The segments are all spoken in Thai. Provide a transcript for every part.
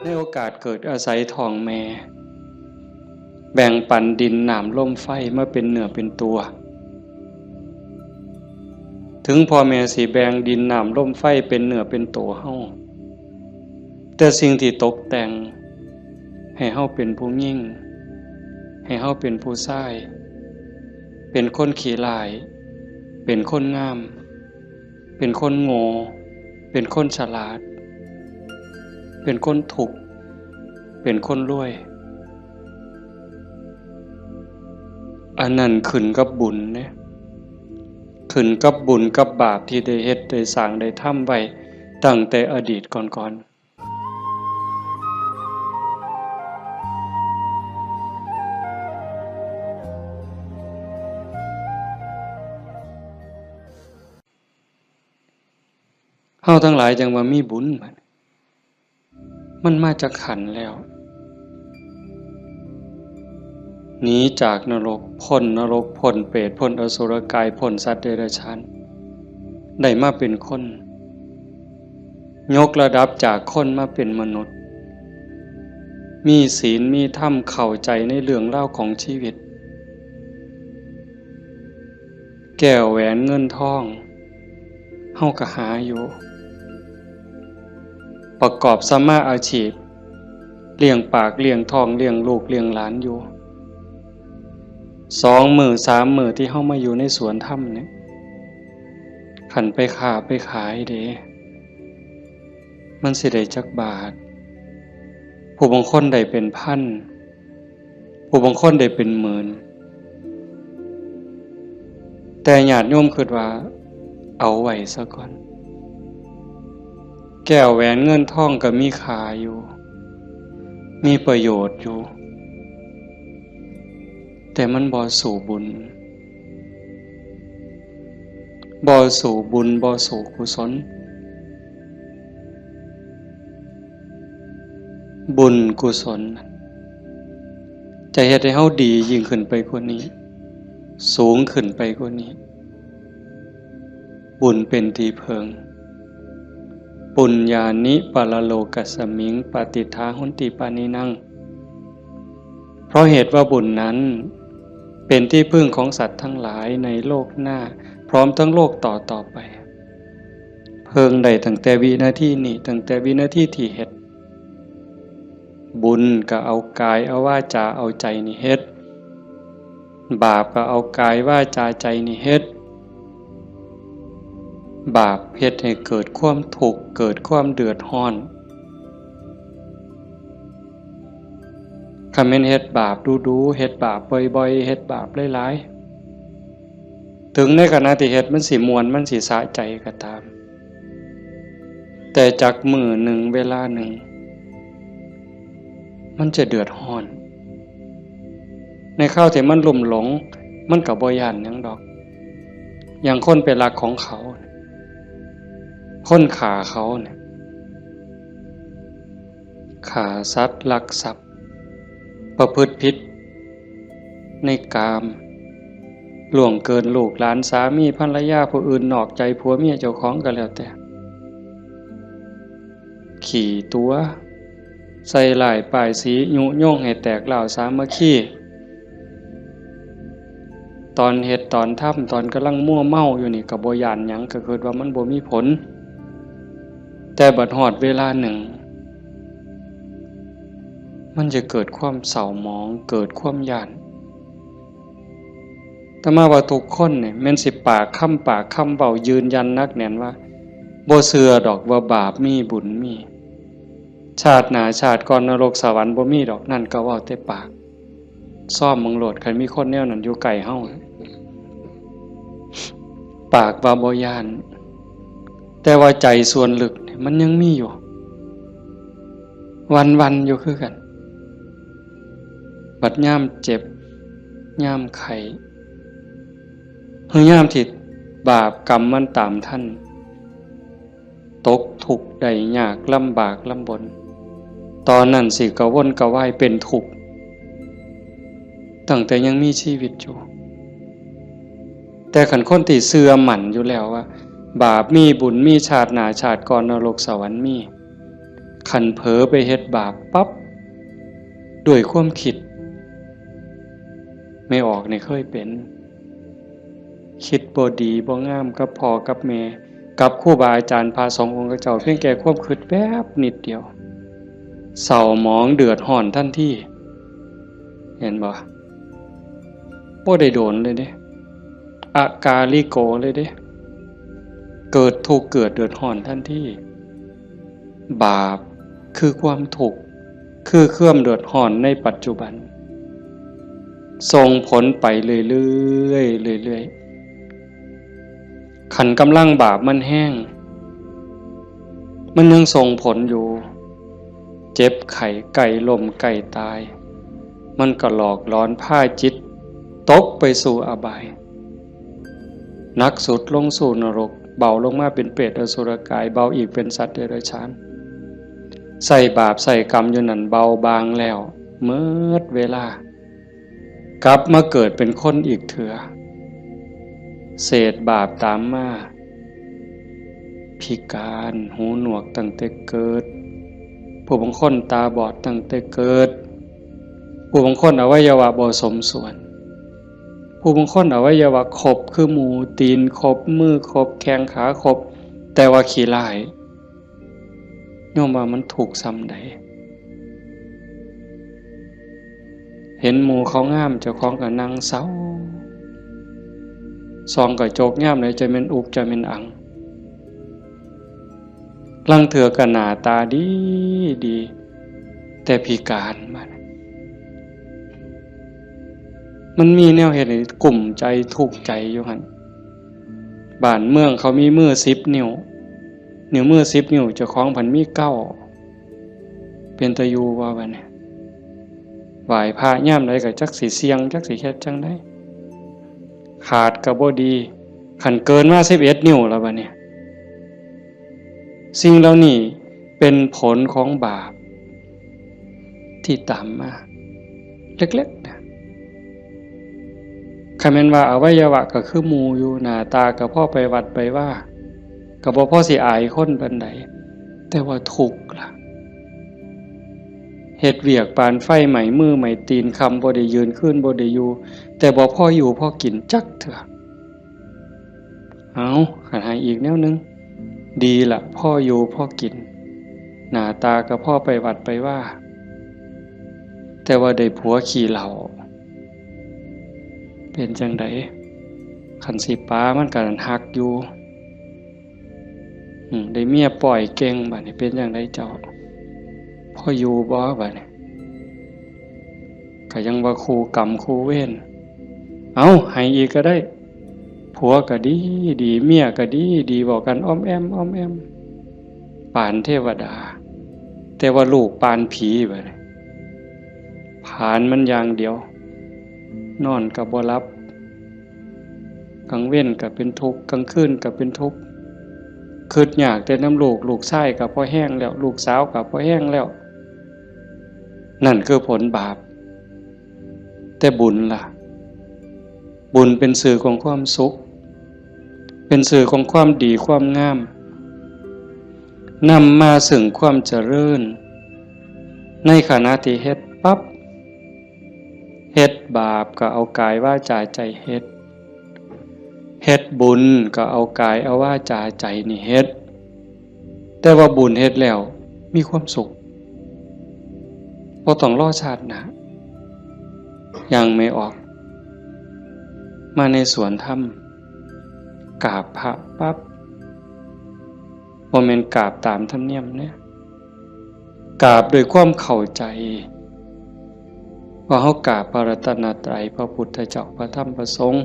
ในโอกาสเกิดอาศัยท้องแม่แบ่งปันดินน้ำลมไฟมาเป็นเนื้อเป็นตัวถึงพ่อแม่สิแบ่งดินน้ำลมไฟเป็นเนื้อเป็นตัวเฮาแต่สิ่งที่ตกแต่งให้เฮาเป็นผู้ยิ่งให้เฮาเป็นผู้ชายเป็นคนขี้ร้ายเป็นคนงามเป็นคนโง่เป็นคนฉลาดเป็นคนถูกเป็นคนรวยอันนั้นขึ้นกับบุญเนี่ยขึ้นกับบุญกับบาปที่ได้เฮ็ดได้สร้างได้ทำไว้ตั้งแต่อดีตก่อนเฮาทั้งหลายจังว่ามีบุญมันมาจากขันธ์แล้วหนีจากนรกพ้นนรกพ้นเปรตพ้นอสุรกายพ้นสัตว์เดรัจฉานได้มาเป็นคนยกระดับจากคนมาเป็นมนุษย์มีศีลมีธรรมเข้าใจในเรื่องเล่าวของชีวิตแก้วแหวนเงินทองเฮาก็หาอยู่ประกอบสัมมาอาชีพเลี้ยงปากเลี้ยงท้องเลี้ยงลูกเลี้ยงหลานอยู่2 มื้อ 3 มื้อที่เฮามาอยู่ในสวนธรรมเนี่ยขันไปค้าไปขายเด้มันสิได้จักบาทผู้บางคนได้เป็นพันผู้บางคนได้เป็นหมื่นแต่ญาติโยมคิดว่าเอาไว้ซะก่อนแก้วแหวนเงินทองก็มีค่าอยู่มีประโยชน์อยู่แต่มันบ่สู่บุญบ่สู่บุญบ่สู่กุศลบุญกุศลจะเฮ็ดให้เฮาดียิ่งขึ้นไปกว่านี้สูงขึ้นไปกว่านี้บุญเป็นที่เพิงปุญญานิปะละโลกัสสมิงปฏิทาหุนติปานินังเพราะเหตุว่าบุญนั้นเป็นที่พึ่งของสัตว์ทั้งหลายในโลกหน้าพร้อมทั้งโลกต่อไปเพิงได้ตั้งแต่วินาทีนี้ตั้งแต่วินาทีที่เฮ็ดบุญก็เอากายเอาวาจาเอาใจนี่เฮ็ดบาปก็เอากายวาจาใจนี่เฮ็ดบาปเฮ็ดให้เกิดความทุกข์เกิดความเดือดร้อนคันแม่นเฮ็ดบาปดูๆเฮ็ดบาปบ่อยๆเฮ็ดบาปหลายๆถึงในขณะที่เฮ็ดมันสิม่วนมันสิสะใจก็ตามแต่จักมื้อหนึ่งเวลาหนึ่งมันจะเดือดร้อนในข้าวที่มันลุ่มหลงมันก็บ่ย้านหยังดอกอย่างคนไปรักของเขาคนฆ่าเขาเนี่ยฆ่าสัตว์ลักทรัพย์ประพฤติผิดในกามล่วงเกินลูกหลานสามีภรรยาผู้อื่นนอกใจผัวเมียเจ้าของก็แล้วแต่ขี่ตัวใส่หลายป้ายสียุโยงให้แตกเหล่าสามัคคีตอนเฮ็ดตอนทำตอนกำลังมั่วเมาอยู่นี่ก็บ่ย้านหยังก็คิดว่ามันบ่มีผลแต่บัดฮอดเวลาหนึ่งมันจะเกิดความเศร้าหมองเกิดความย้านแต่มาว่าทุกคนเนี่ยแม่นสิปากคำเว้ายืนยันนักแน่นว่าบ่เชื่อดอกว่าบาปมีบุญมีชาติหน้าชาติก่อนนรกสวรรค์บ่มีดอกนั่นก็เว้าแต่ปากซ่อมมึงโลดคันมีคนแนวนั้นอยู่ใกล้เฮาปากว่าบ่ย้านแต่ว่าใจส่วนลึกเนี่ยมันยังมีอยู่วันๆอยู่คือกันบัดยามเจ็บยามไข้หรือยามที่บาปกรรมมันตามท่านตกทุกข์ได้ยากลำบากลำบนตอนนั้นสิกระวนกระวายเป็นทุกข์ตั้งแต่ยังมีชีวิตอยู่แต่ขันคนที่เชื่อมั่นอยู่แล้วว่าบาปมีบุญมีชาติหน้าชาติก่อนนรกสวรรค์มี ขันเผลอไปเฮ็ดบาปปั๊บด้วยความคิดไม่ออกในเคยเป็นคิดบ่ดีบ่งามกับพ่อกับแม่กับครูบาอาจารย์พระสงฆ์องค์เจ้าเพียงแค่ความคิดแวบนิดเดียวเศร้าหมองเดือดร้อนทันทีเห็นบ่ได้โดนเลยเด้อากาลิโกเลยเด้เกิดทุกข์เกิดเดือดร้อนทันทีบาปคือความทุกข์คือเครื่องเดือดร้อนในปัจจุบันส่งผลไปเรื่อยๆขันกำลังบาปมันแห้งมันยังส่งผลอยู่เจ็บไข้ไก่ล้มไก่ตายมันก็หลอกล้อนผ้าจิตตกไปสู่อบายนักสุดลงสู่นรกเบาลงมาเป็นเปรตอสุรกายเบาอีกเป็นสัตว์เดรัจฉานใส่บาปใส่กรรมอยู่นั่นเบาบางแล้วเมื่อเวลากลับมาเกิดเป็นคนอีกเถื่อเศษบาปตามมาพิการหูหนวกตั้งแต่เกิดผู้บางคนตาบอดตั้งแต่เกิดผู้บางคนอวัยวะบ่สมส่วนผู้บางคนอวัยวะครบคือหมูตีนครบมือครบแข้งขาครบแต่ว่าขี้ร้ายโยมว่ามันถูกซ้ำใดเห็นหมู่เขางามเจ้าของก็นั่งเศร้าซองก็โจกงามเลยจะเป็นอุกจะเป็นอังลังเถือก็หน้าตาดีแต่พิการมันมีแนวเหตุให้กลุ่มใจทุกข์ใจอยู่หั่นบ้านเมืองเขามีมือ10 นิ้วมือ10 นิ้วเจ้าของพันมี9เป็นตะยูว่าบัดนี้ไหว้พระยามใดก็จักสิเสียงจักสิเฮ็ดจังได๋ขาดก็บ่ดีคันเกินมา11 นิ้วแล้วบัดนี้สิ่งเหล่านี้เป็นผลของบาปที่ตามมาเล็กๆนะคันแม่นว่าอวัยวะก็คือหมู่อยู่หน้าตาก็พอไปวัดไปว่าก็บ่พอสิอายคนปานใดแต่ว่าทุกข์ล่ะเฮ็ดเวียกปานไฟไหม้มือไหม้ตีนคำบ่ได้ยืนขึ้นบ่ได้อยู่แต่บ่พออยู่พอกินจักเถื่อเอาคันให้อีกแนวนึงดีล่ะพ่ออยู่พ่อกินหน้าตาก็พ่อไปวัดไปว่าแต่ว่าได้ผัวขี้เหล้าเป็นจังได๋คันสิป้ามันก็ฮักอยู่ได้เมียปล่อยเก่งบัดนี้เป็นจังได๋เจ้าพ่ออยู่บ่บัดนี้ก็ยังว่าคู่กรรมคู่เวรเอาให้อีกก็ได้ผัวก็ดีเมียก็ดีบอกกันอ้อมแอมปานเทวดาแต่ว่าลูกปานผีบัดนี้ผานมันอย่างเดียวนอนก็บ่หลับกลางเว้นก็เป็นทุกข์กลางคืนก็เป็นทุกข์คิดยากแต่น้ำลูกชายก็พอแห้งแล้วลูกสาวก็พอแห้งแล้วนั่นคือผลบาปแต่บุญล่ะบุญเป็นสื่อของความสุขเป็นสื่อของความดีความงามนำมาซึ่งความเจริญในขณะที่เฮ็ดปั๊บเฮ็ดบาปก็เอากายวาจาใจเฮ็ดบุญก็เอากายเอาวาจาใจนี่เฮ็ดแต่ว่าบุญเฮ็ดแล้วมีความสุขบ่ต้องรอชาติหน้ายังไม่ออกมาในสวนธรรมกราบพระปั๊บบ่แม่นกราบตามธรรมเนียมเนี่ยกราบด้วยความเข้าใจว่าเฮากราบพระรัตนตรัยพระพุทธเจ้าพระธรรมพระสงฆ์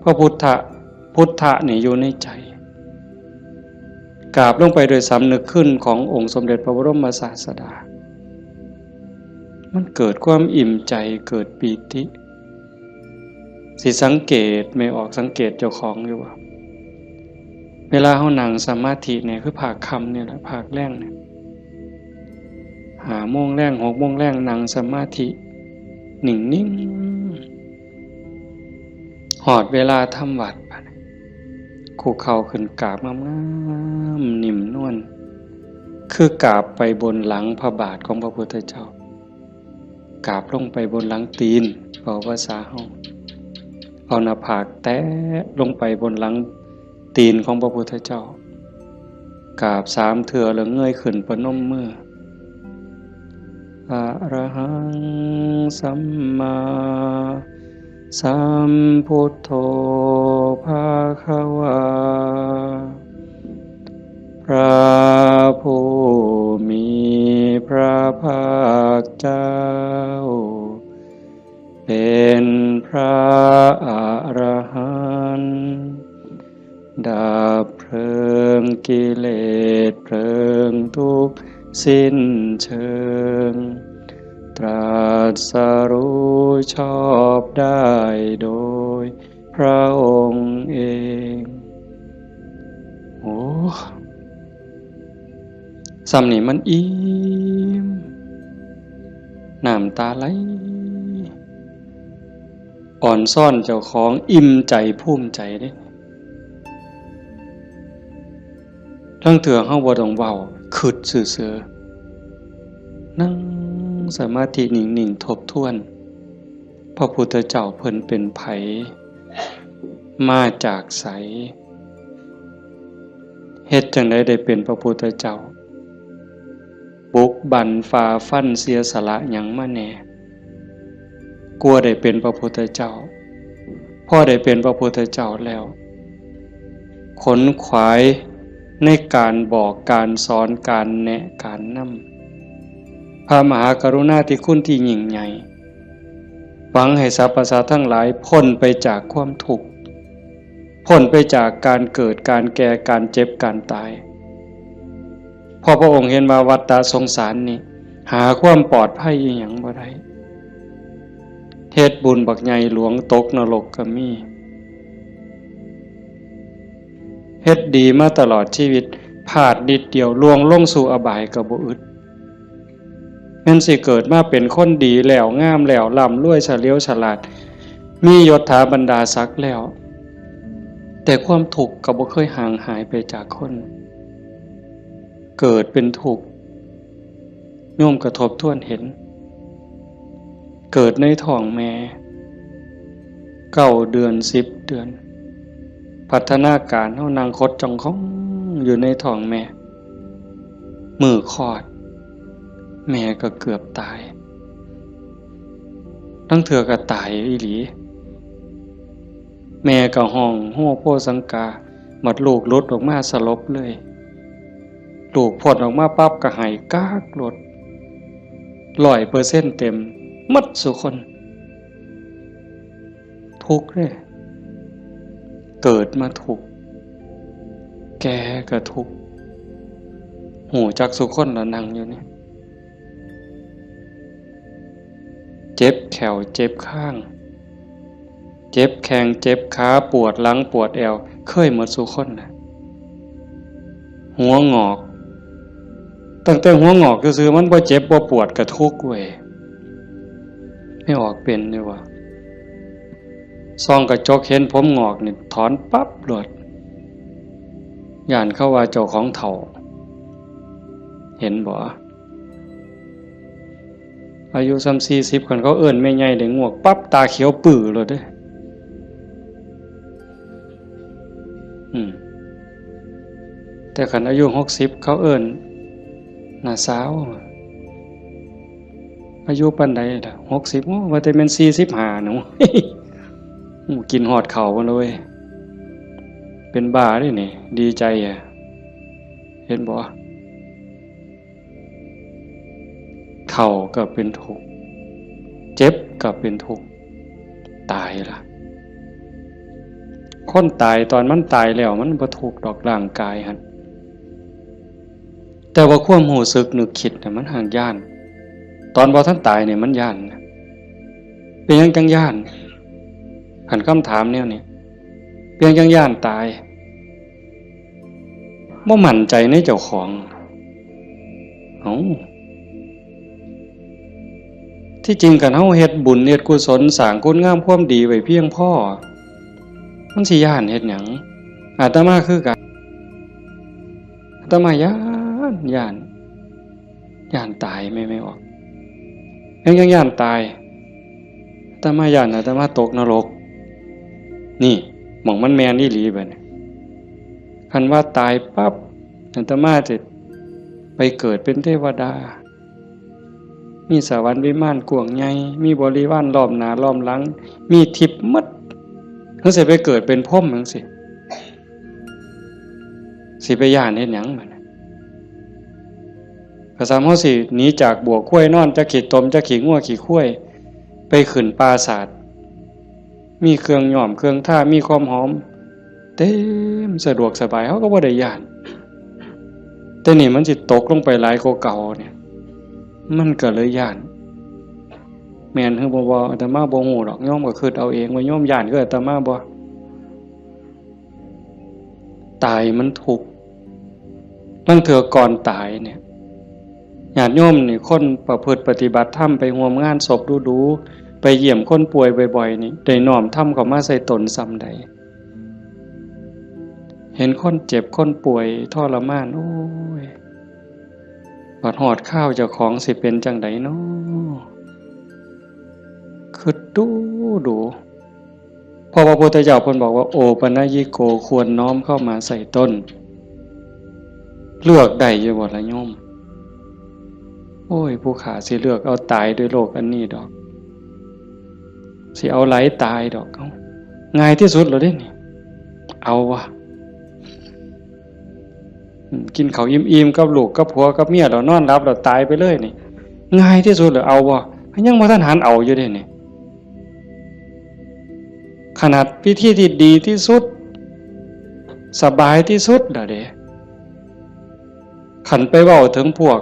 พระพุทธะนี่อยู่ในใจกราบลงไปโดยสำนึกขึ้นขององค์สมเด็จพระบรมศาสดามันเกิดความอิ่มใจเกิดปีติสิสังเกตไม่ออกสังเกตเจ้าของอยู่ว่าเวลาเฮานั่งสมาธิเนี่ยคือภาคค่ำเนี่ยแหละภาคแรงเนี่ย5 โมงแรง6 โมงแรงนั่งสมาธินิ่งๆหอดเวลาทำวัด คุกเข่าขึ้นกราบงามๆนิ่มนวลคือกราบไปบนหลังพระบาทของพระพุทธเจ้ากราบลงไปบนหลังตีนเอาภาษาเฮาเอาหน้าผากแตะลงไปบนหลังตีนของพระพุทธเจ้ากราบ3 เทื่อแล้วเงยขึ้นประนมมืออะระหังสัมมาสัมพุทโธภะคะวาพระผู้มีพระภาคเจ้าเป็นพระอรหันต์ดับเพลิงกิเลสเพลิงทุกข์สิ้นเชิงตรัสรู้ชอบได้โดยพระองค์เองโอ้สำนี้มันอิ่มน้ำตาไหลอ่อนซ่อนเจ้าของอิ่มใจภูมิใจเด้ทั้งเถื่อเฮาบ่ต้องเว้าคิดซื่อๆนั่งสมาธินิ่งๆทบทวนพระพุทธเจ้าเพิ่นเป็นไผมาจากไสเฮ็ดจังได๋ได้เป็นพระพุทธเจ้าบุกบั่นฝ่าฟันเสียสละหยังมาแน่กลัวได้เป็นพระพุทธเจ้าพอได้เป็นพระพุทธเจ้าแล้วขนขวายในการบอกการสอนการแนะการนำพระมหากรุณาธิคุณที่ยิ่งใหญ่หวังให้สรรพสัตว์ทั้งหลายพ้นไปจากความทุกข์พ้นไปจากการเกิดการแก่การเจ็บการตายพอพระองค์เห็นว่าวัฏฏะสงสารนี้หาความปลอดภัยอีหยังบ่ได้เฮ็ดบุญบักใหญ่หลวงตกนรกก็มีเฮ็ดดีมาตลอดชีวิตพลาดนิดเดียวล่วงลงสู่อบายก็บ่อึดแม่นสิเกิดมาเป็นคนดีแล้วงามแล้วร่ำรวยเฉลียวฉลาดมียศถาบรรดาศักดิ์แล้วแต่ความทุกข์ก็บ่เคยห่างหายไปจากคนเกิดเป็นทุกข์โยมกระทบทวนเห็นเกิดในท้องแม่9 เดือน10 เดือนพัฒนาการเฮานางคดจ้องของอยู่ในท้องแม่มือคลอดแม่ก็เกือบตายทั้งเถื่อก็ตายอีหลีแม่ก็ห้องโฮโพสังกาหมดลูกหลุดออกมาสลบเลยลูกพ้นออกมาปั๊บก็หายกากหลด100%เต็มหมดสุคนทุกข์เลยเกิดมาทุกข์แก่ก็ทุกข์หูจักสุคนแล้วนั่งอยู่นี่เจ็บแขวเจ็บข้างเจ็บแข้งเจ็บขาปวดหลังปวดแอวเคยหมดสุคนนะหัวงอกตั้งแต่หัวงอกก็คือมันบ่เจ็บบ่ปวดก็ทุกข์เว้ยไม่ออกเป็นด้วยว่ะส่องกระจกเห็นผมงอกนี่ถอนปั๊บโลดย่านเข้าว่าเจ้าของเฒ่าเห็นบ่อายุ40คนเขาเอิ้นแม่ใหญ่ได้งวกปั๊บตาเขียวปื้อโลดเด้แต่คันอายุ60เขาเอิ้นน่าสาวอายุปานใดล่ะ60โอ้ว่าแต่แม่น45หนูกินฮอดข้าวบ่เลยเป็นบ้าเด้นี่ดีใจอ่ะเห็นบ่เฒ่าก็เป็นทุกข์เจ็บก็เป็นทุกข์ตายล่ะคนตายตอนมันตายแล้วมันบ่ทุกข์ดอกร่างกายหั่นแต่ว่าความรู้สึกนึกคิดน่ะมันห่างย่านตอนบ่ทันตายเนี่ยมันย่านเป็นหยังจังย่านหันคำถามแนวนี้เป็นหยังจังย่านตายบ่มั่นใจในเจ้าของที่จริงกันเฮาเฮ็ดบุญเฮ็ดกุศลสร้างคุณงามความดีไว้เพียงพอมันสิย่านเฮ็ดหยัง อาตมาคือกันอาตมาย่านตายไม่ออกยังย่านตายอาตมาย่านอาตมาตกนรกนี่หม่องมันแมนนี่หลีบัดนี้คันว่าตายปั๊บอาตมาจะไปเกิดเป็นเทวดามีสวรรค์วิมานกว้างใหญ่มีบริวารล้อมหน้าล้อมหลังมีทิพย์หมดจังสิไปเกิดเป็นพรหมจังสิไปย่านเฮ็ดหยังบัดนี้ก็สามเฮาสิหนีจากบ่วข้วยนอนจะขี้ตมจะขี้งัวขี้ข้วยไปขึ้นปราสาทมีเครื่องหย้อมเครื่องท่ามีความหอมเต็มสะดวกสบายเฮาก็บ่ได้ย่านแต่นี่มันสิตกลงไปหลายกว่าเก่าเนี่ยมันก็เลยย่านแม่นคือบ่อาตมาบ่ฮู้ดอกโยมก็คิดเอาเองว่าโยมย่านคืออาตมาบ่ตายมันทุกข์บางเทื่อก่อนตายเนี่ยญาติโยมนี่คนประพฤติปฏิบัติธรรมไปร่วมงานศพดูๆไปเยี่ยมคนป่วยบ่อยๆนี่ได้น้อมธรรมเข้ามาใส่ตนซ้ำใดเห็นคนเจ็บคนป่วยทรมานโอ้ยบัดฮอดข้าวเจ้าของสิเป็นจังไดน้อคือดูพอพระพุทธเจ้าเพิ่นบอกว่าโอปนญิโกควรน้อมเข้ามาใส่ตนเลือกได้อยู่บ่ล่ะโยมโอ้ยผู้ขาสิเลือกเอาตายด้วยโรคอันนี้ดอกสิเอาไหลตายดอกเอาง่ายที่สุดแล้วเด้นี่เอาวะกินข้าวอิ่มๆกับลูกกับผัวกับเมียแล้วนอนหลับแล้วตายไปเลยนี่ง่ายที่สุดแล้วเอาวะยังบ่ทันหันเอาอยู่เด้นี่ขนาดวิธีที่ดีที่สุดสบายที่สุดล่ะเด้ขันไปเว้าถึงพวก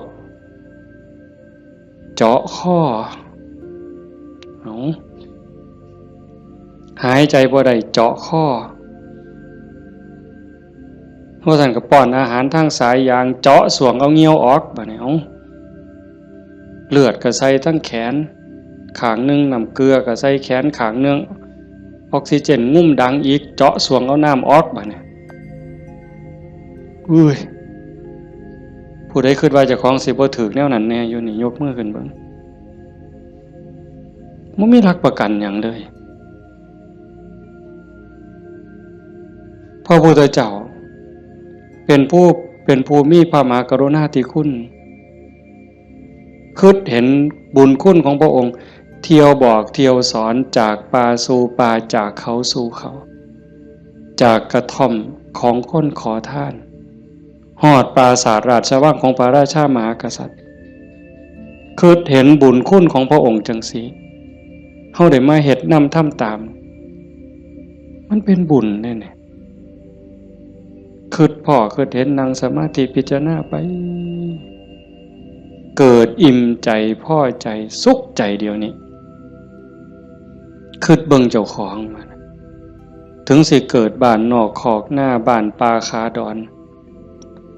เจาะข้อหายใจบ่ได้เจาะข้อว่าท่านก็ป้อนอาหารทางสายยางเจาะสวงเอาเงี้ยวออกบัดนี้เลือดก็ใส่ทั้งแขนข้างนึงน้ำเกลือก็ใส่แขนข้างนึงออกซิเจนงุ่มดังอีกเจาะสวงเอาน้ำออกบัดนี้อุ้ยผู้ใดคิดว่าเจ้าของสิบ่ถูกแนวนั้นแน่อยู่นี่ยกมือขึ้นเบิ่งบ่มีหลักประกันหยังเลยพระพุทธเจ้าเป็นผู้มีพระมหากรุณาธิคุณคิดเห็นบุญคุณของพระองค์เที่ยวบอกเที่ยวสอนจากป่าสู่ป่าจากเขาสู่เขาจากกระท่อมของคนขอทานฮอดปราสาทราชวังของพระราชามหากษัตริย์คิดเห็นบุญคุณของพระองค์จังซี่เฮาได้มาเฮ็ดนำทำตามมันเป็นบุญแน่ๆคิดพ่อคิดเห็นนั่งสมาธิพิจารณาไปเกิดอิ่มใจพอใจสุขใจเดียวนี้คิดเบิ่งเจ้าของมันถึงสิเกิดบ้านนอกคอกหน้าบ้านป่าขาดอน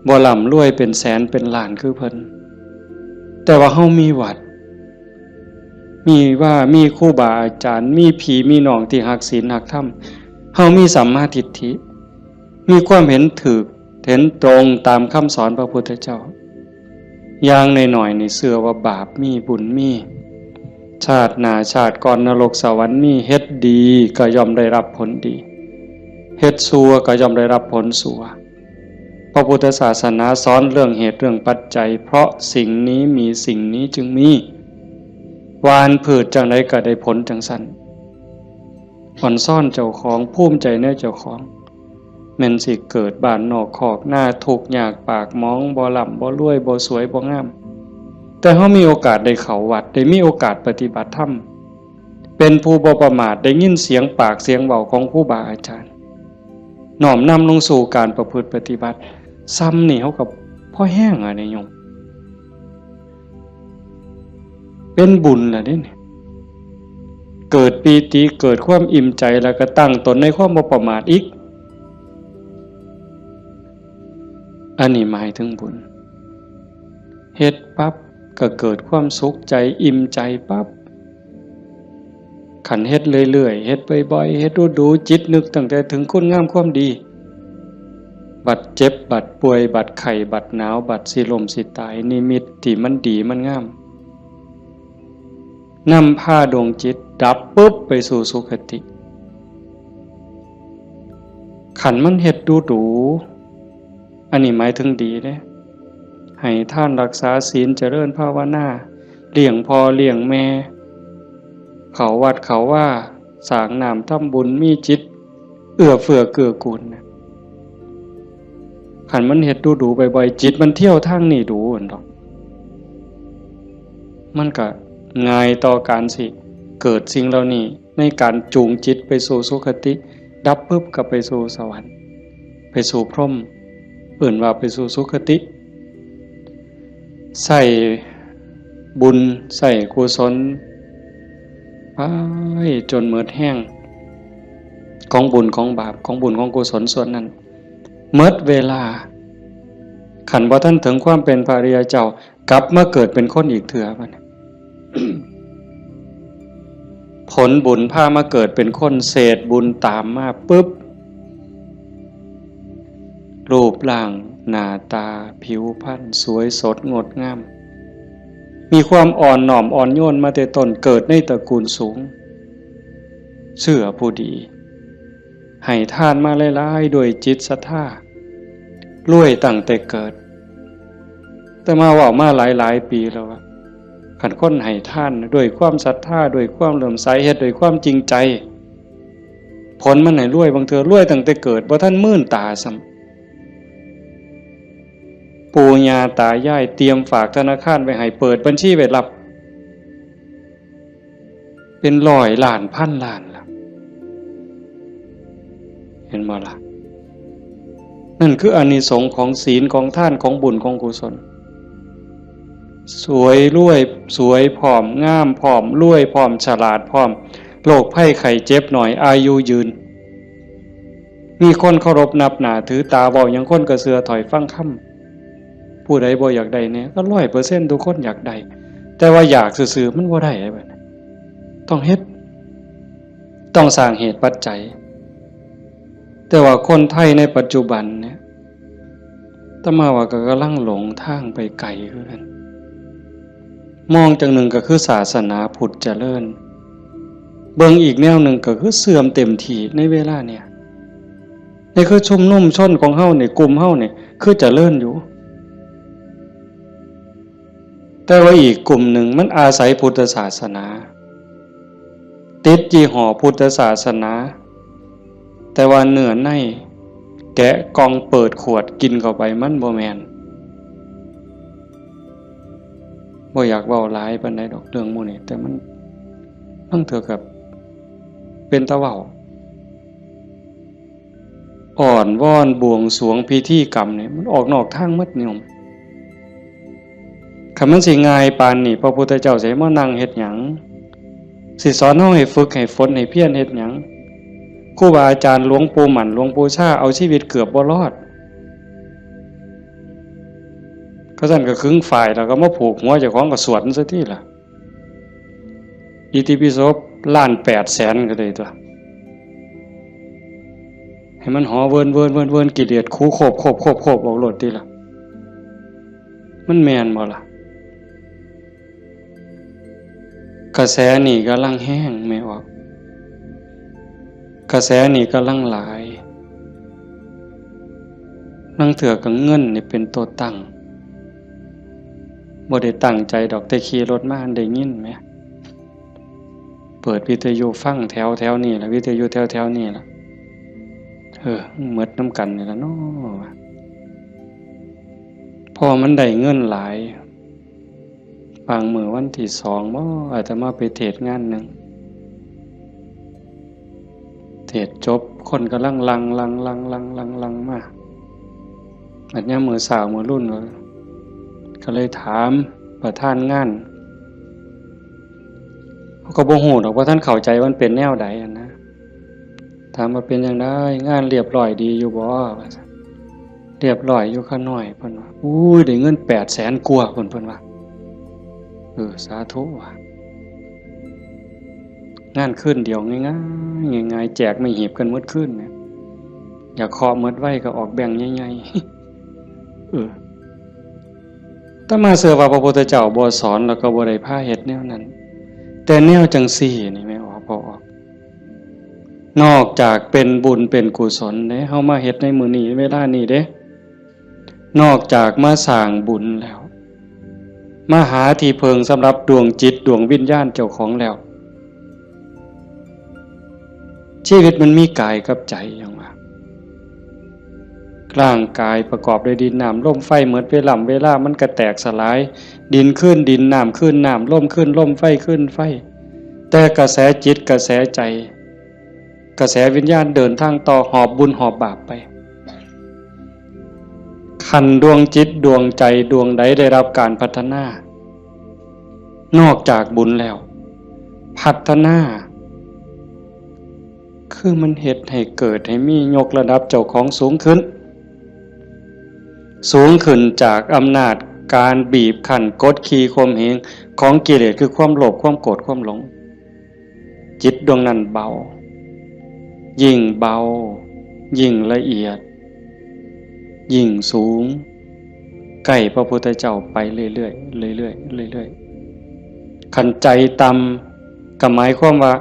บ่ร่ำรวยเป็นแสนเป็นล้านคือเพิ่นแต่ว่าเฮามีวัดมีครูบาอาจารย์มีพี่มีน้องที่รักศีลรักธรรมเฮามีสัมมาทิฏฐิมีความเห็นถูกเห็นตรงตามคำสอนพระพุทธเจ้าอย่างน้อยๆนี่เชื่อว่าบาปมีบุญมีชาติหน้าชาติก่อนนรกสวรรค์มีเฮ็ดดีก็ย่อมได้รับผลดีเฮ็ดชั่วก็ย่อมได้รับผลชั่วพระพุทธศาสนาสอนเรื่องเหตุเรื่องปัจจัยเพราะสิ่งนี้มีสิ่งนี้จึงมีหวานพืชจังไดก็ได้ผลจังซั่นอ่อนซ่อนเจ้าของภูมิใจในเจ้าของแม่นสิเกิดบ้านนอกคอกหน้าทุกข์ยากปากหมองบ่ร่ำบ่รวยบ่สวยบ่งามแต่เฮามีโอกาสได้เข้าวัดได้มีโอกาสปฏิบัติธรรมเป็นผู้บ่ประมาทได้ยินเสียงปากเสียงเว้าของครูบาอาจารย์น้อมนำลงสู่การประพฤติปฏิบัติซ้ำนี่เฮาก็พอแห้งอ่ะนี่โยมเป็นบุญล่ะเด้นี่เกิดปีติเกิดความอิ่มใจแล้วก็ตั้งตนในความบ่ประมาทอีกอันนี้หมายถึงบุญเฮ็ดปั๊บก็เกิดความสุขใจอิ่มใจปั๊บขันเฮ็ดเรื่อยๆเฮ็ดบ่อยๆเฮ็ดดูๆจิตนึกตั้งแต่ถึงคุณงามความดี บัดเจ็บบัดป่วยบัดไข้บัดหนาวบัดสิลมสิตายนิมิตที่มันดีมันงามนำพาดวงจิตดับปุ๊บไปสู่สุคติขันมันเฮ็ดดูอันนี้หมายถึงดีเด้ให้ท่านรักษาศีลเจริญภาวนาเลี้ยงพ่อเลี้ยงแม่เขาวัดเขาว่าสร้างน้ำทำบุญมีจิตเอื้อเฟื้อเกื้อกูลนะขันมันเฮ็ดดูบ่อยๆจิตมันเที่ยวทางนี้ดูอันดอกมันก็ง่ายต่อการสิเกิดสิ่งเหล่านี้ในการจูงจิตไปสู่สุคติดับปุ๊บก็ไปสู่สวรรค์ไปสู่พรหมเอื่นว่าไปสู่สุคติใส่บุญใส่กุศลไปจนหมดแห้งของบุญของบาปของบุญของกุศลส่วนนั้นหมดเวลาขันบ่ท่านถึงความเป็นพระอริยเจ้ากลับมาเกิดเป็นคนอีกเถื่อบัด ผลบุญพามาเกิดเป็นคนเศษบุญตามมาปุ๊บรูปร่างหน้าตาผิวพรรณสวยสดงดงามมีความอ่อนหน่อมอ่อนโยนมาแต่ต้นเกิดในตระกูลสูงเชื่อผู้ดีให้ทานมาหลายๆด้วยจิตศรัทธารวยตั้งแต่เกิดแต่มาว่ามาหลายปีแล้วขันคนให้ทานด้วยความศรัทธาด้วยความเลื่อมใสเฮ็ดด้วยความจริงใจผลมันให้รวยบางเทื่อรวยตั้งแต่เกิดบ่ทันมื่นตาซ้ำปู่ย่าตายายเตรียมฝากธนาคารไว้ให้เปิดบัญชีไว้รับเป็นร้อยล้านพันล้านล่ะเห็นบ่ล่ะนั่นคืออานิสงส์ของศีลของทานของบุญของกุศลสวยรวยสวยผอมงามผอมรวยผอมฉลาดผอมโรคภัยไข้เจ็บหน่อยอายุยืนมีคนเคารพนับหน้าถือตาเว้าหยังคนก็เชื่อถอยฟังคำผู้ใดบ่อยากได้เนี่ยก็ 100% ทุกคนอยากได้แต่ว่าอยากซื่อๆมันบ่ได้แบบนั้นต้องเฮ็ดต้องสร้างเหตุปัจจัยแต่ว่าคนไทยในปัจจุบันเนี่ยอาตมาว่าก็กำลังหลงทางไปไกลคือกันมองจังหนึ่งก็คือศาสนาพุทธเจริญเบิ่งอีกแนวหนึ่งก็คือเสื่อมเต็มทีในเวลาเนี่ยนี่คือชุมนุมชนของเฮาเนี่ยกลุ่มเฮาเนี่ยคือเจริญอยู่แต่ว่าอีกกลุ่มหนึ่งมันอาศัยพุทธศาสนาติดยี่ห้อพุทธศาสนาแต่ว่าเนื้อในแกะกล่องเปิดขวดกินเข้าไปมันบ่แม่นบ่อยากเว้าหลายปานใดดอกเรื่องหมู่นี้แต่มันต้องเถือกับเป็นตะเว้าอ่อนวอนบวงสรวงพิธีกรรมเนี่ยมันออกนอกทางหมดนิยมคันมันสิง่ายปานนี้พระพุทธเจ้าสิมานั่งเฮ็ดหยังสิสอนเฮาให้ฝึกให้ฝนให้เพียรเฮ็ดหยังครูบาอาจารย์หลวงปู่หมั่นหลวงปู่ชาเอาชีวิตเกือบบ่รอดก็ซั่นก็ครึ่งฝ่ายแล้วก็มาผูกหัวเจ้าของก็สวดซะทีล่ะอิติปิโส1,800,000ก็ได้ตัวให้มันหอเวินกิเลสคูโคบออกโลดติล่ะมันแม่นบ่ล่ะกระแสนี่กำลังแห้งไม่ออกกระแสนี่กำลังหลายนั่งเถื่อกับเงินนี่เป็นตัวตั้งบ่ได้ตั้งใจดอกแต่ขี่รถมาได้ยินไหมเปิดวิทยุฟังแถวนี่ล่ะวิทยุแถวนี่ล่ะหมดน้ำกันนี่ล่ะเนาะพอมันได้เงินหลายบางมื้อวันที่2บ่อาจจะมาไปเทศงานนึงเทศจบคนกำลังลังมาอันนี้มือสาวมือรุ่นก็เลยถามประธานงานเขาก็บ่ฮู้ดอกว่าท่านเข้าใจว่ามันเป็นแนวใดนะถามว่าเป็นจังได๋งานเรียบร้อยดีอยู่บ่เรียบร้อยอยู่ค่าน้อยเพิ่นว่าอุ้ยได้เงิน800,000กว่าเพิ่นว่าสาธุว่ะงานคืนเดียวง่ายๆแจกไม่หีบกันหมดคืนเนี่ย อย่าเคาะเมิดไว้ก็ออกแบ่งใหญ่ๆถ้ามาเสือว่าพระพุทธเจ้าบ่สอนแล้วก็บ่ได้พาเฮ็ดแนวนั้นแต่แนวจังซี่นี่แม่ออกบ่ออกนอกจากเป็นบุญเป็นกุศลเด้เฮามาเฮ็ดในมื้อนี้เวลานี้เด้นอกจากมาสร้างบุญแล้วมาหาที่เพิงสำหรับดวงจิตดวงวิญญาณเจ้าของแล้วชีวิตมันมีกายกับใจอย่างว่าร่างกายประกอบด้วยดินน้ำลมไฟเหมือนเวลามันก็แตกสลายดินขึ้นดินน้ำขึ้นน้ำลมขึ้นลมไฟขึ้นไฟแต่กระแสจิตกระแสใจกระแสวิญญาณเดินทางต่อหอบบุญหอบบาปไปขันดวงจิตดวงใจดวงใดได้รับการพัฒนานอกจากบุญแล้วพัฒนาคือมันเฮ็ดให้เกิดให้มียกระดับเจ้าของสูงขึ้นจากอำนาจการบีบคั้นกดขี่ข่มเหงของกิเลสคือความโลภความโกรธความหลงจิตดวงนั้นเบายิ่งเบายิ่งละเอียดยิ่งสูงใกล้พระพุทธเจ้าไปเรื่อยๆเรื่อยๆขันใจต่ำก็หมายความว่า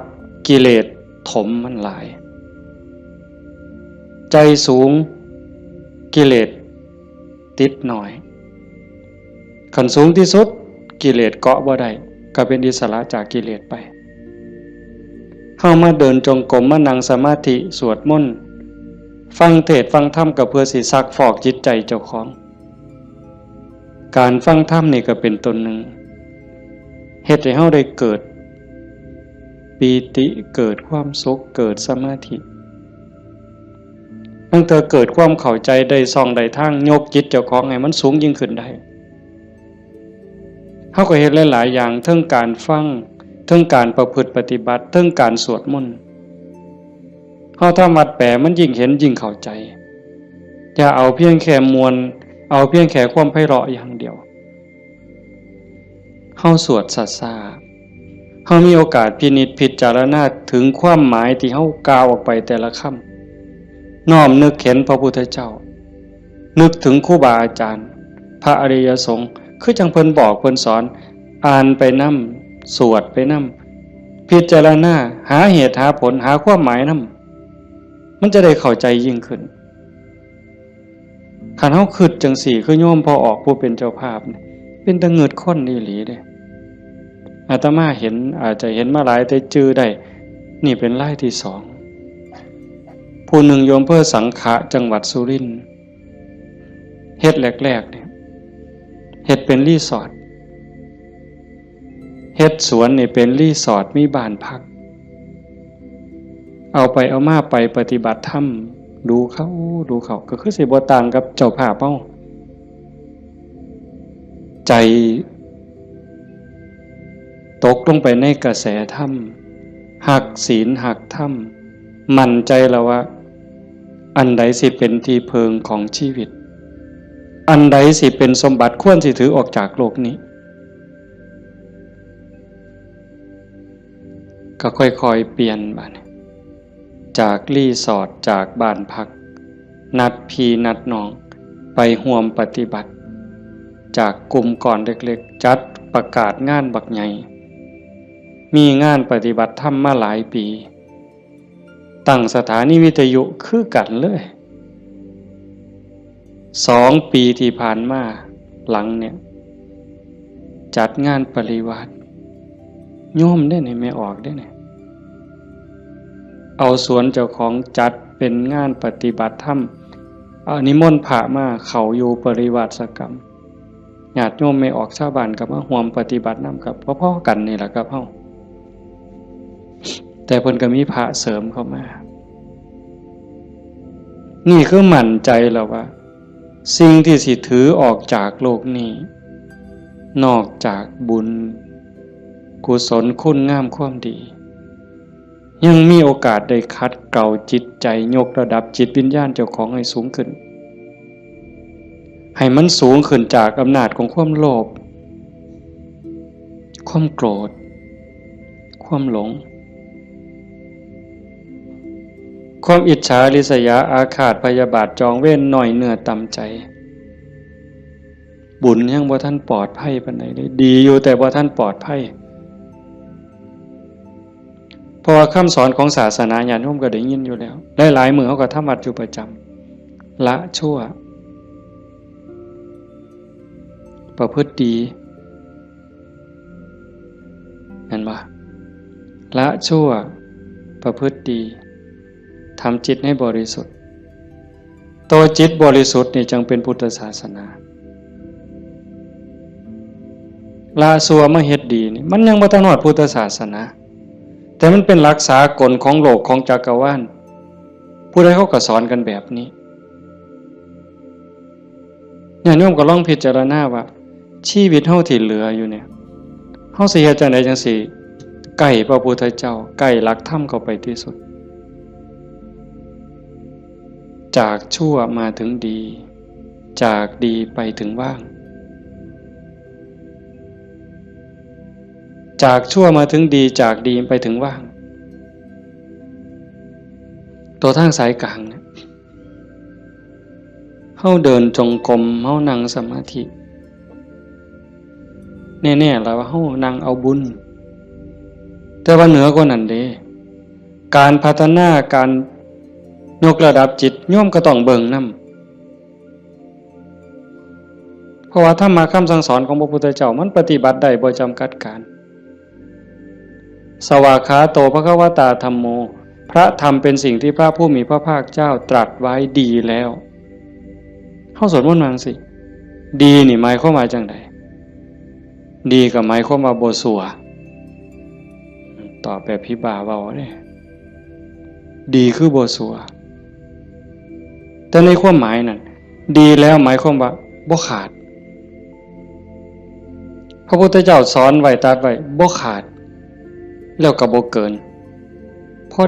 กิเลสถมมันหลายใจสูงกิเลสติดหน่อยขันสูงที่สุดกิเลสเกาะบ่ได้ก็เป็นอิสระจากกิเลสไปเข้ามาเดินจงกรมมานั่งสมาธิสวดมนต์ฟังเทศน์ฟังธรรมก็เพื่อสิซักฟอกจิตใจเจ้าของการฟังธรรมนี่ก็เป็นตนหนึ่งเฮ็ดให้เฮาได้เกิดปีติเกิดความสุขเกิดสมาธิตั้งแต่เกิดความเข้าใจได้ส่องได้ทางยกจิตเจ้าของให้มันสูงยิ่งขึ้นได้เฮาก็เฮ็ดหลายๆอย่างทั้งการฟังทั้งการประพฤติปฏิบัติทั้งการสวดมนต์เฮาถ้ามัดแปลมันยิ่งเห็นยิ่งเข้าใจอย่าเอาเพียงแค่มวลเอาเพียงแค่ความไพเราะอย่างเดียวเฮาสวดซ่าๆเฮามีโอกาสพินิจพิจารณาถึงความหมายที่เฮากล่าวออกไปแต่ละคำน้อมนึกเห็นพระพุทธเจ้านึกถึงครูบาอาจารย์พระอริยสงฆ์คือจังเพิ่นบอกเพิ่นสอนอ่านไปนำสวดไปนำพิจารณาหาเหตุหาผลหาความหมายนำมันจะได้เข้าใจยิ่งขึ้นคันเฮาคิดจังสี่คือโยมพอออกผู้เป็นเจ้าภาพเป็นตะเงิดค้นอีหลีเด้อาตมาเห็นอาจจะเห็นมาหลายแต่จื้อได้นี่เป็นรายที่สองผู้หนึ่งโยมเพื่อสังขะจังหวัดสุรินทร์เฮ็ดแรกๆเนี่ยเฮ็ดเป็นรีสอร์ทเฮ็ดสวนนี่เป็นรีสอร์ทมีบ้านพักเอาไปเอามาไปปฏิบัติธรรมดูเขาก็คือสิบ่ต่างกับเจ้าภาพเฮาใจตกลงไปในกระแสธรรมหักศีลหักธรรมมั่นใจแล้วว่าอันใดสิเป็นที่เพิงของชีวิตอันใดสิเป็นสมบัติควรสิถือออกจากโลกนี้ก็ค่อยๆเปลี่ยนบัดนี้จากรีสอร์ทจากบ้านพักนัดพี่นัดน้องไปร่วมปฏิบัติจากกลุ่มก่อนเล็กๆจัดประกาศงานบักใหญ่มีงานปฏิบัติธรรมมาหลายปีตั้งสถานีวิทยุคือกันเลย2 ปีที่ผ่านมาหลังเนี่ยจัดงานปริวาสโยมได้ไหนไม่ออกได้ไหนเอาสวนเจ้าของจัดเป็นงานปฏิบัติธรรมนิมนต์พระมาเขาอยู่ปริวาสกรรมญาติโยมไม่ออกชาวบ้านกับมาร่วมปฏิบัตินำกับพ่อๆกันนี่แหละครับเฮาแต่เพิ่นก็มีพระเสริมเข้ามานี่คือมั่นใจแล้วว่าสิ่งที่สิถือออกจากโลกนี้นอกจากบุญกุศลคุณงามความดียังมีโอกาสได้คัดเกลาจิตใจยกระดับจิตวิญญาณเจ้าของให้สูงขึ้นให้มันสูงขึ้นจากอำนาจของความโลภความโกรธความหลง ความอิจฉาริษยาอาฆาตพยาบาทจองเวรหน่อยเนื้อต่ำใจบุญยังบ่ท่านปลอดภัยปานใดเลยดีอยู่แต่บ่ท่านปลอดภัยเพราะว่าคำสอนของศาสนาญาติโยมก็ได้ยินอยู่แล้วหลายๆมื้อเฮาก็ทำวัดอยู่ประจำละชั่วประพฤติดีเห็นบ่ละชั่วประพฤติดีทำจิตให้บริสุทธิ์ตัวจิตบริสุทธิ์นี่จึงเป็นพุทธศาสนาละชั่วมาเฮ็ดดีนี่มันยังบ่ทันฮอดพุทธศาสนาแต่มันเป็นหลักสากลของโลกของจักรวาลผู้ใดเขาก็สอนกันแบบนี้ญาติโยมก็ลองพิจารณาว่าชีวิตเฮาที่เหลืออยู่เนี่ยเฮาสิเฮ็ดจังได๋จังสิใกล้พระพุทธเจ้าใกล้หลักธรรมเข้าไปที่สุดจากชั่วมาถึงดีจากดีไปถึงว่างจากชั่วมาถึงดีจากดีไปถึงว่างตัวทางสายกลางเนี่ยเฮาเดินจงกรมเฮานั่งสมาธิแน่ๆแล้วว่าเฮานั่งเอาบุญแต่ว่าเหนือกว่านั้นเด้การพัฒนาการยกระดับจิตโยมก็ต้องเบิ่งนำเพราะว่าธรรมะคำสั่งสอนของพระพุทธเจ้ามันปฏิบัติได้บ่จำกัดการสวากขาโตภควตาธัมโมพระธรรมเป็นสิ่งที่พระผู้มีพระภาคเจ้าตรัสไว้ดีแล้วเฮาสวดมนต์ว่าจังซี่ดีนี่หมายความว่าจังได๋ดีก็หมายความว่าบ่ชั่วตอบแบบพี่บ่าเว้าเด้ดีคือบ่ชั่วแต่ในความหมายนั้นดีแล้วหมายความว่าบ่ขาดพระพุทธเจ้าสอนไว้ตรัสไว้บ่ขาดแล้วก็บ่เกินพอ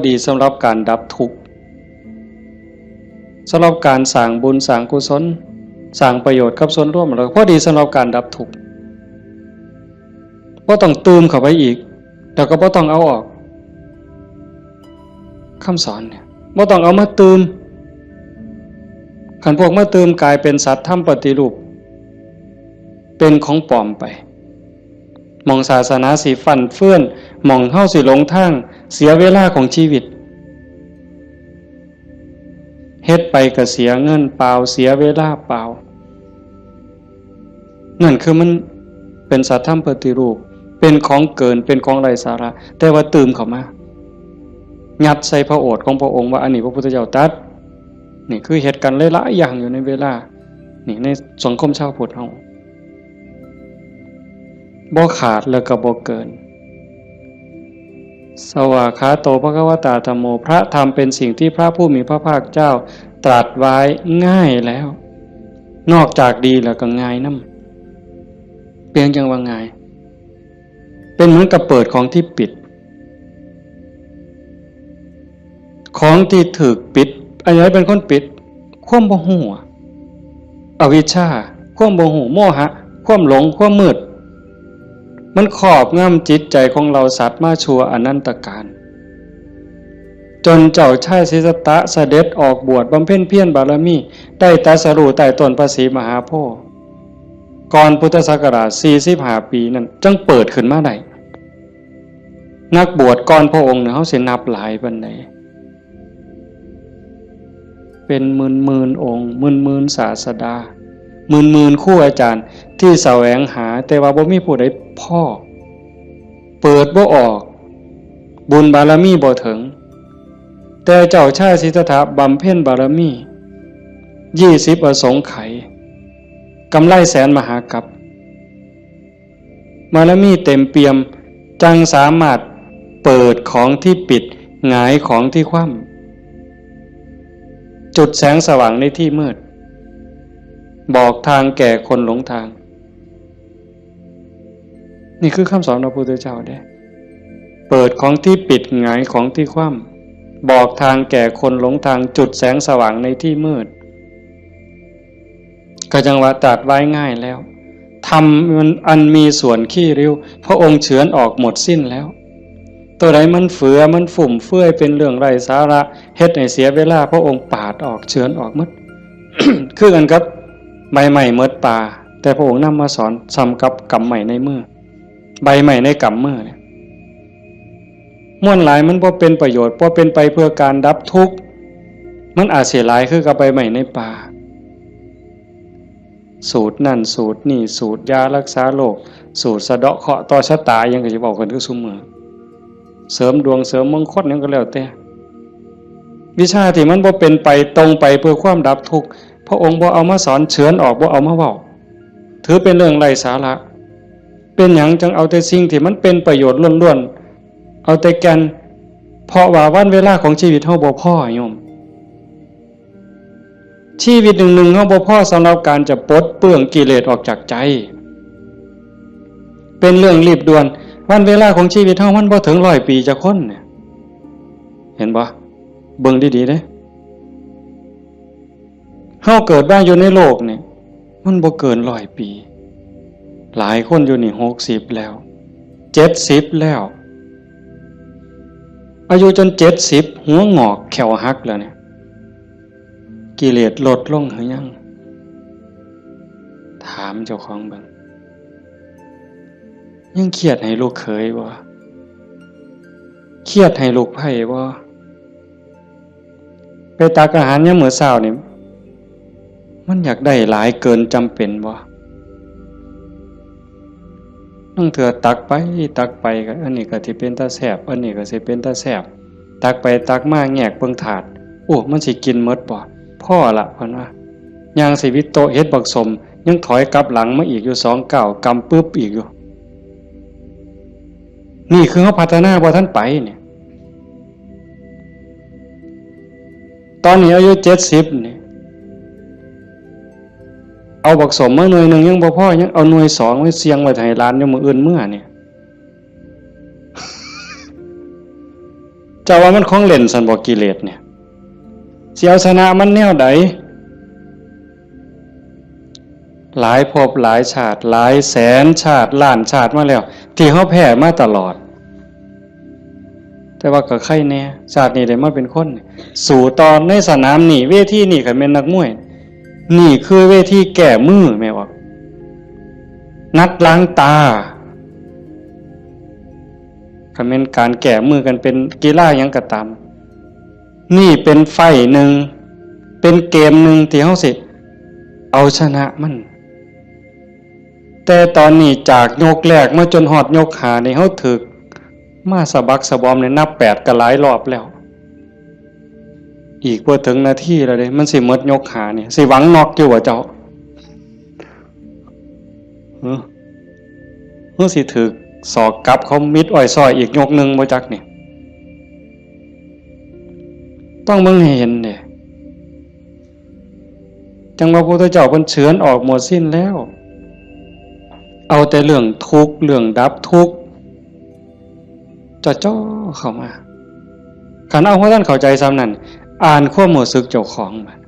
ดีสำหรับการดับทุกข์สำหรับการสร้างบุญสร้างกุศลสร้างประโยชน์กับส่วนรวมแล้วพอดีสำหรับการดับทุกข์บ่ต้องเติมเข้าไปอีกแล้วก็บ่ต้องเอาออกคำสอนเนี่ยบ่ต้องเอามาเติมคันพวกมาเติมกลายเป็นสัตว์ทำปฏิรูปเป็นของปลอมไปมองศาสนาสิฟันเฟื่อนมองเฮาสิหลงทางเสียเวลาของชีวิตเฮ็ดไปก็เสียเงินเปล่าเสียเวลาเปล่านั่นคือมันเป็นสัตว์ทำปฏิรูปเป็นของเกินเป็นของไร้สาระแต่ว่าตื่มเข้ามายัดใส่พระโอษฐ์ของพระองค์ว่าอันนี้พระพุทธเจ้าตรัสนี่คือเหตุการณ์หลายๆอย่างอยู่ในเวลานี่ในสังคมชาวพุทธเฮาบ่ขาดแล้วก็บ่เกินสวากขาโตภควตาธัมโมพระธรรมเป็นสิ่งที่พระผู้มีพระภาคเจ้าตรัสไว้ง่ายแล้วนอกจากดีแล้วก็ง่ายนำเพียงจังว่าง่ายเป็นเหมือนกับเปิดของที่ปิดของที่ถูกปิดอันไหนเป็นคนปิดความบ่ฮู้อวิชชาความบ่ฮู้โมหะความหลงความมืดมันครอบงำจิตใจของเราสัตว์มาชั่วอนันตกาลจนเจ้าชายสิทธัตถะเสด็จออกบวชบำเพ็ญเพียรบารมีได้ตรัสรู้ใต้ต้นพระศรีมหาโพธิ์ก่อนพุทธศักราช45ปีนั้นจึงเปิดขึ้นมาได้นักบวชก่อนพระองค์เนี่ยเฮาสินับหลายปานใดเป็นหมื่นองค์หมื่นศาสดาหมื่นครูอาจารย์ที่แสวงหาแต่ว่าบ่มีผู้ใดพ่อเปิดบ่ออกบุญบารมีบ่ถึงแต่เจ้าชายสิทธัตถะบำเพ็ญบารมี20อสงไขยกำไรแสนมหากัปบารมีเต็มเปี่ยมจังสามารถเปิดของที่ปิดหงายของที่คว่ำจุดแสงสว่างในที่มืดบอกทางแก่คนหลงทางนี่คือคำสอนของพระพุทธเจ้าเด้เปิดของที่ปิดหงายของที่คว่ำบอกทางแก่คนหลงทางจุดแสงสว่างในที่มืดก็จังว่าตรัสไว้ง่ายแล้วธรรมมันอันมีส่วนขี้ริ้วพระองค์เฉือนออกหมดสิ้นแล้ว ตัวใดมันเฟือมันฝุ่มเฟื่อยเป็นเรื่องไร้สาระเฮ็ดให้เสียเวลาพระองค์ปาดออกเฉือนออกหมด คือกันครับใบใหม่เมดป่าแต่พระองค์นำมาสอนซ้ำกับกำใหม่ในมือใบใหม่ในกำมือเนี่ยม่วนหลายมันบ่เป็นประโยชน์บ่เป็นไปเพื่อการดับทุกข์มันอาจเสียหลายคือกับใบใหม่ในป่าสูตรนั่นสูตรนี่สูตรยารักษาโรคสูตรสะเดาะเคราะห์ต่อชะตายังก็จะบอกกันทุกซุมื้อเสริมดวงเสริมมงคลยังก็แล้วแต่วิชาที่มันบ่เป็นไปตรงไปเพื่อความดับทุกข์พระองค์บ่เอามาสอนเฉือนออกบ่เอามาเว้าถือเป็นเรื่องไร้สาระเป็นหยังจังเอาแต่สิ่งที่มันเป็นประโยชน์ล้วนๆเอาแต่แก่นเพราะว่าวันเวลาของชีวิตเฮาบ่พอโยมชีวิตหนึ่งๆเฮาบ่พอสำหรับการจะปลดเปลื้องกิเลสออกจากใจเป็นเรื่องรีบด่วนวันเวลาของชีวิตเฮามันบ่ถึง100 ปีจะคนเนี่ยเห็นบ่เบิ่งดีๆเด้เฮาเกิดมาอยู่ในโลกนี่มันบ่เกิน100 ปีหลายคนอยู่นี่60แล้ว70แล้วอายุจน70หัวงอกแขวหักแล้วเนี่ยกิเลสลดลงหรือยังถามเจ้าของบ้างยังเครียดให้ลูกเขยบ่เครียดให้ลูกไผ่บ่ไปตักอาหารยามมื้อเช้านี่มันอยากได้หลายเกินจำเป็นบ่นั่งเถื่อตักไปก็อันนี้ก็สิเป็นตาแซ่บอันนี้ก็สิเป็นตาแซ่บตักไปตักมาแงกเบิ่งถาดโอ้มันสิกินหมดบ่พ่อละเพิ่นว่าย่างสิวิโตเฮ็ดบักสมยังถอยกลับหลังมาอีกอยู่2 ก้าวกำปึ๊บอีกอยู่นี่คือเฮาพัฒนาบ่ทันไปเนี่ยตอนนี้อายุ70นี่เอาบักสมมาหน่วยนึงยังบ่พอยังเอาหน่วย2ไว้เสียงไว้ให้หลานอยู่มื้ออื่นมื้อเนี่ยเจ้าว่ามันของเล่นซั่นบ่กิเลสเนี่ยสิเอาชนะมันแนวใดหลายภพหลายชาติหลายแสนชาติล้านชาติมาแล้วที่เฮาแพ้มาตลอดแต่ว่าก็ใครแน่ชาตินี้ได้มาเป็นคนสู่ตอนในสนามนี่เวทีนี่ก็แม่นนักมวยนี่คือเวทีแก้มือแม่ว่านัดล้างตาก็แม่นการแก้มือกันเป็นกีฬาหยังก็ตามนี่เป็นไฟหนึ่งเป็นเกมหนึ่งที่เฮาสิเอาชนะมันแต่ตอนนี้จากยกแรกมาจนฮอดยก5นี่เฮาถึกมาสะบักสะบอมเนี่ยนับ8ก็หลายรอบแล้วอีกบ่ถึงนาทีแล้วเด้มันสิหมดยก5นี่สิหวังน็อกอยู่บ่เจ้าสิถึกศอกกลับเขามิดอ้อยซอยอีกยกนึงบ่จักนี่ต้องมึงเห็นเด้จังว่าพระพุทธเจ้าเพิ่นเฉือนออกหมดสิ้นแล้วเอาแต่เรื่องทุกข์เรื่องดับทุกข์จ่อเข้ามาคันเอาเพราะท่านเข้าใจซ้ำนั้นอ่านความรู้สึกเจ้าของบัด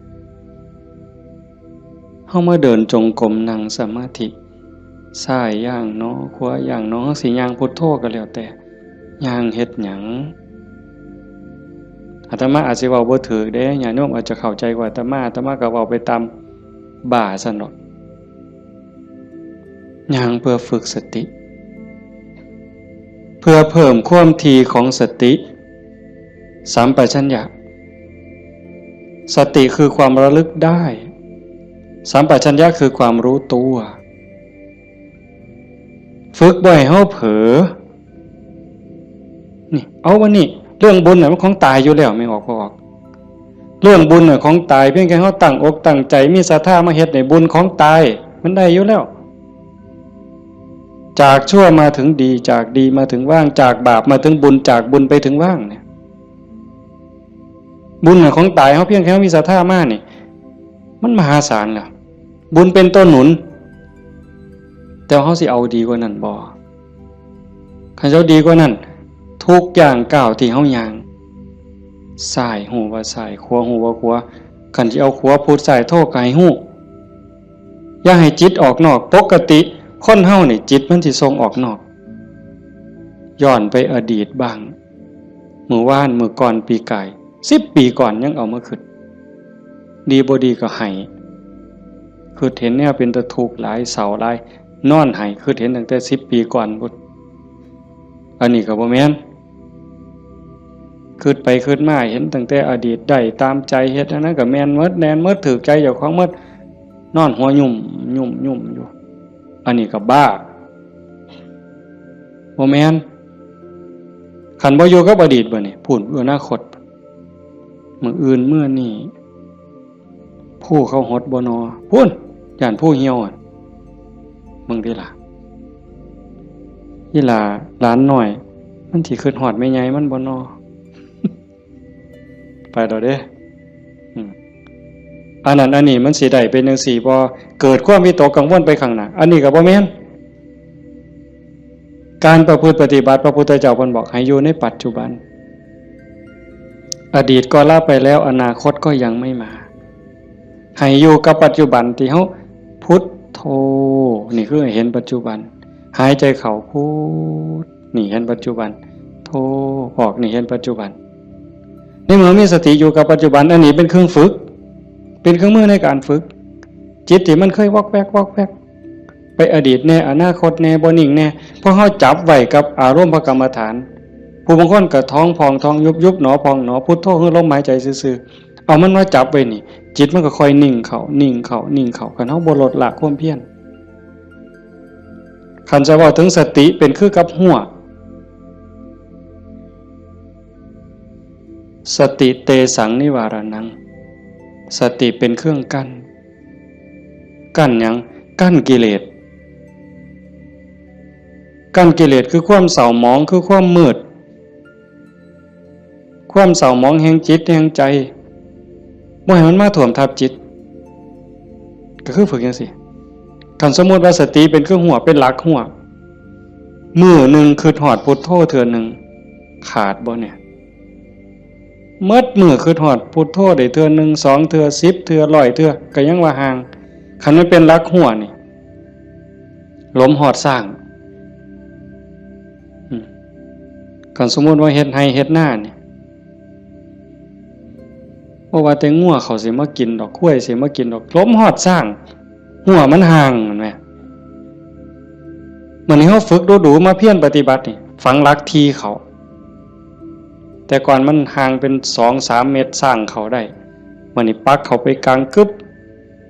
เฮามาเดินจงกรมนั่งสมาธิซ้ายย่างเนาะขวาย่างเนาะสิย่างพุทโธก็แล้วแต่ย่างเฮ็ดหยังอาตมาอาจสิเว้าบ่ถูกเด้ญาติโยมอาจจะเข้าใจกว่าอาตมาก็เว้าไปตามบ่าซั่นเนาะย่างเพื่อฝึกสติเพื่อเพิ่มความถี่ของสติสัมปชัญญะสติคือความระลึกได้สัมปชัญญะคือความรู้ตัวฝึกบ่อยเฮาเผลอนี่เอาวันนี้เรื่องบุญน่ะมันของตายอยู่แล้วไม่ออกบ่ออกเรื่องบุญน่ะของตายเพียงแค่เฮาตั้งอกตั้งใจมีศรัทธามาเฮ็ดให้บุญของตายมันได้อยู่แล้วจากชั่วมาถึงดีจากดีมาถึงว่างจากบาปมาถึงบุญจากบุญไปถึงว่างเนี่ยบุญน่ะของตายเฮาเพียงแค่มีศรัทธามานี่มันมหาศาลแล้วบุญเป็นต้นหนุนแต่เฮาสิเอาดีกว่านั้นบ่คันเจ้าดีกว่านั้นทุกอย่างก้าวที่เฮาย่างซ้ายหูว่าซ้ายขวาหูว่าขวาคันสิเอาขวาพุทธซ้ายโทก็ให้ฮู้อย่าให้จิตออกนอกปกติคนเฮานี่จิตมันสิส่งออกนอกย้อนไปอดีตบ้าง มื้อวานมื้อก่อนปีกาย10 ปีก่อนยังเอามาคิดดีบ่ดีก็ให้คือเห็นแนวเป็นตะทุกข์หลายเศร้าหลายนอนให้คือเห็นตั้งแต่10 ปีก่อนพุ่นอันนี้ก็บ่แม่นคิดไปคิดมาเห็นตั้งแต่อดีตได้ตามใจเฮ็ดอันนั้นก็แม่นหมดแน่นหมดถูกใจเจ้าของหมดนอนหัวยุ่มอยู่อันนี้ก็บ้าบ่แม่นคันบ่อยู่กับอดีตบ่นี่พูดอนาคตมื้ออื่นมื้อนี้ผู้เขาหดบ่นอพูนย่านผู้เหี่ยวอ่ะมึงติล่ะอีหล่าหลานน้อยมันสิคิดฮอดแม่ใหญ่มันบ่นอ ไปดอกเด้อันนั้นอันนี้มันสิได้เป็นจังซี่บ่เกิดความวิตกกังวลไปข้างหน้าอันนี้ก็บ่แม่นการประพฤติปฏิบัติพระพุทธเจ้าเพิ่นบอกให้อยู่ในปัจจุบันอดีตก็ละไปแล้วอนาคตก็ยังไม่มาให้อยู่กับปัจจุบันที่เฮาพุทโธนี่คือเห็นปัจจุบันหายใจเข้าพุทนี่เห็นปัจจุบันโธออกนี่เห็นปัจจุบันในเมื่อมีสติอยู่กับปัจจุบันอันนี้เป็นเครื่องฝึกเป็นเครื่องมือในการฝึกจิตที่มันเคยวอกแวกไปอดีตแน่อนาคตแน่บ่นิ่งแน่เพราะเฮาจับไว้กับอารมณ์พระกรรมฐานผู้บางคนก็ท้องพองท้องยุบหนอพองหนอพุทโธคือลมหายใจซื่อๆเอามันมาจับไว้นี่จิตมันก็ค่อยนิ่งเข้าคันเฮาบ่ลดละความเพียรคันจะเว้าถึงสติเป็นคือกับหัวสติเตสังนิวารนังสติเป็นเครื่องกั้นหยังกั้นกิเลสคือความเศร้าหมองคือความมืดความเศร้าหมองแห่งจิตแห่งใจบ่ให้มันมาท่วมทับจิตก็คือฝึกจังซี่คันสมมุติว่าสติเป็นเครื่องหัวเป็นหลักหัวมื้อนึงคือฮอดพุทโธเทื่อนึงขาดบ่เนี่ยเมิดมื้อคือฮอดพุทโธได้เทื่อนึง2เทื่อ10เทื่อ100เทื่อก็ยังว่าห่างคันมันเป็นหลักหัวนี่ลมฮอดสร้างคันสมมุติว่าเฮ็ดไร่เฮ็ดนานี่บ่ว่าแต่งัวเขาสิมากินดอกข้วยสิมากินดอกลมฮอดสร้างหัวมันห่างนั่นแหละมื้อนี้เฮาฝึกดูๆมาเพียรปฏิบัตินี่ฝังหลักทีเขาแต่ก่อนมันห่างเป็น 2-3 เมตรสร้างเขาได้มื้อนี้ปักเขาไปกลางกึบ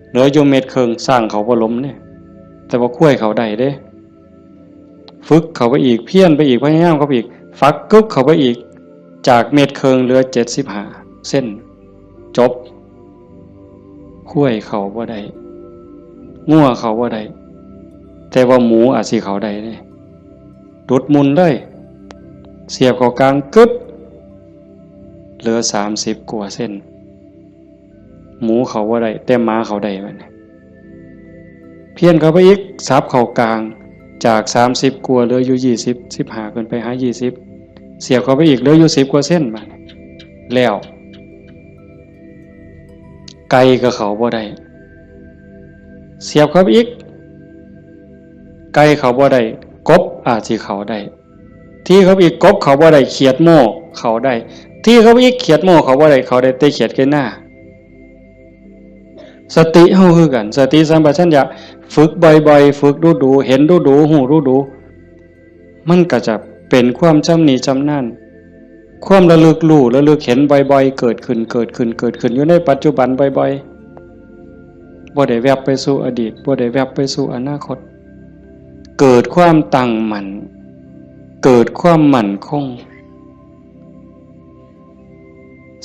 เหลืออยู่เมตรครึ่งสร้างเขาบ่ล้มเนี่ยแต่ว่าข้วยเขาได้เด้ฝึกเขาไปอีกเพี้ยนไปอีกพยายามเขาไปอีกฟักกึกเขาไปอีกจากเมตรครึ่งเหลือ75เส้นจบข้วยเขาบ่ได้งัวเขาบ่ได้แต่ว่าหมูอาจสิเขาได้เด้ดุดมุนเลยเสียบเข้ากลางกึบเหลือ30กว่าเส้นหมูเขาบ่ได้แต่หมาเขาได้บัดนี้เพี้ยนเขาไปอีกสับเข้ากลางจาก30กว่าเหลืออยู่20 15ขึ้นไปหา20เสียบเข้าไปอีกเหลืออยู่10กว่าเส้นบัดนี้แล้วไก่ก็เขาบ่ได้เสียบเข้าไปอีกไก่เขาบ่ได้กบอาจสิเขาได้ที่เขาอีกกบเขาบ่ได้เขียดโม่เขาได้ที่เขาอีกเขียดโม่เขาบ่ได้เขาได้แต่เขียดแค่หน้าสติเฮาคือกันสติสัมปชัญญะฝึกบ่อยๆฝึกดูๆเห็นดูๆหูดูๆมันก็จะเป็นความจำหนีจำนั่นความระลึกรู้ระลึกเห็นบ่อยๆเกิดขึ้นอยู่ในปัจจุบันบ่อยๆบ่ได้แวบไปสู่อดีตบ่ได้แวบไปสู่อนาคตเกิดความตั้งมั่นเกิดความมั่นคง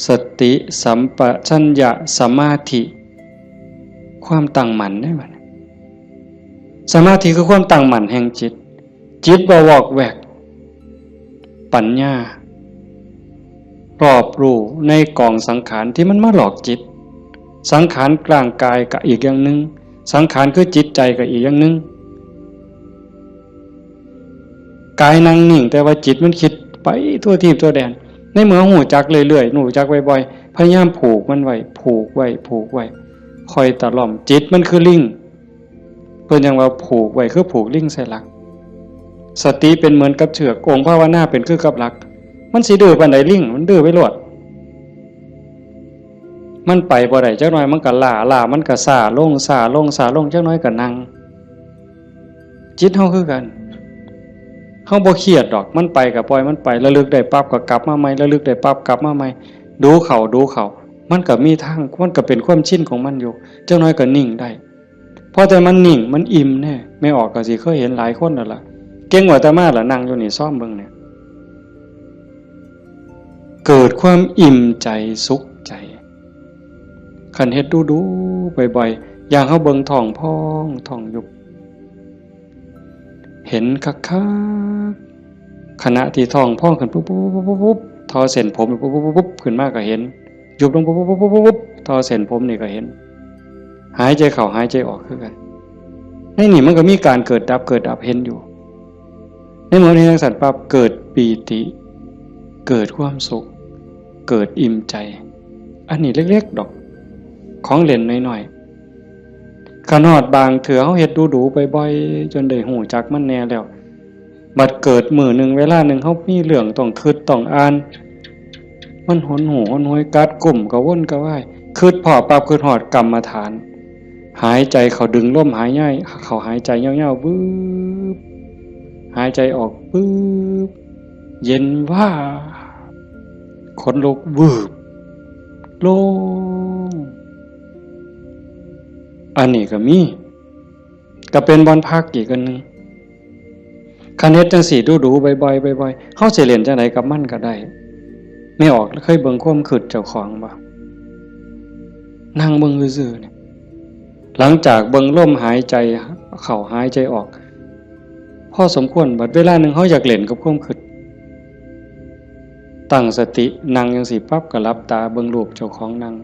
สติสัมปชัญญะสมาธิความตั้งมั่นได้บัดนี้สมาธิคือความตั้งมั่นแห่งจิตบ่วอกแวกปัญญารอบรู้ในกองสังขารที่มันมาหลอกจิตสังขารกลางกายก็อีกอย่างนึงสังขารคือจิตใจก็อีกอย่างนึงกายนั่งนิ่งแต่ว่าจิตมันคิดไปทั่วทิพย์ทั่วแดนในเมื่อหูจักเรื่อยๆหูจักบ่อยๆพยายามผูกมันไว้คอยตะล่อมจิตมันคือลิงเพิ่นยังว่าผูกไว้คือผูกลิงใส่หลักสติเป็นเหมือนกับเชือกองค์ภาวนาเป็นคือกับหลัก มันสิดื้อปานใดลิงมันดื้อไปโลดมันไปบ่ได้จักหน่อยมันก็ล่ามันก็ซ่าลงจักหน่อยก็นั่งจิตเฮาคือกันเฮาบ่เครียดดอกมันไปก็ปล่อยมันไประลึกได้ปั๊บก็กลับมาใหม่ระลึกได้ปั๊บกลับมาใหม่ดูเขามันก็มีทางมันก็เป็นความชินของมันอยู่จักหน่อยก็นิ่งได้พอแต่มันนิ่งมันอิ่มแน่ไม่ออกก็สิเคยเห็นหลายคนนั่นล่ะเก่งกว่าอาตมาล่ะนั่งอยู่นี่ซ่อมเบิ่งเนี่ยเกิดความอิ่มใจสุขใจคันเฮ็ดดูบ่อยๆอย่างเฮาเบิ่งท้องพองท้องยุบเห็นคักๆขณะที่ท้องพองขึ้นปุ๊บทอเส้นผมปุ๊บขึ้นมาก็เห็นยุบลงปุ๊บทอเส้นผมนี่ก็เห็นหายใจเข้าหายใจออกคือกันในนี่มันก็มีการเกิดดับเห็นอยู่ในเมื่อในทางสัตว์ปั๊บเกิดปีติเกิดความสุขเกิดอิ่มใจอันนี้เล็กๆดอกของเล่นน้อยๆขนาดบางเถื่อเฮาเฮ็ดดูบ่อยๆจนได้หูจักมันแน่แล้วบัดเกิดมื้อนึงเวลานึงเฮามีเรื่องต้องคิดต้องอ่านมันหนหูหนหวยกัดกลุ่มกระวนกระวายคิดพอปั๊บคิดฮอดกรรมฐานหายใจเข้าดึงลมหายใจเข้าหายใจยาวๆบึ้บหายใจออกบึ้บเย็นว่าขนลุกวืบโล่งอันนี้ก็มีก็เป็นบอนพักอีกอันนึงคันเฮ็ดจังซี่ดูบ่อยๆเฮาสิเล่นจังได๋กับมันก็ได้ไม่ออกเคยเบิ่งความคิดเจ้าของบ่นั่งเบิ่งซื่อๆเนี่ยหลังจากเบิ่งลมหายใจเข้าหายใจออกพอสมควรบัดเวลานึงเฮาอยากเล่นกับความคิดตั้งสตินั่งจังซี่ปั๊บก็หลับตาเบิ่งรูปเจ้าของนั่ง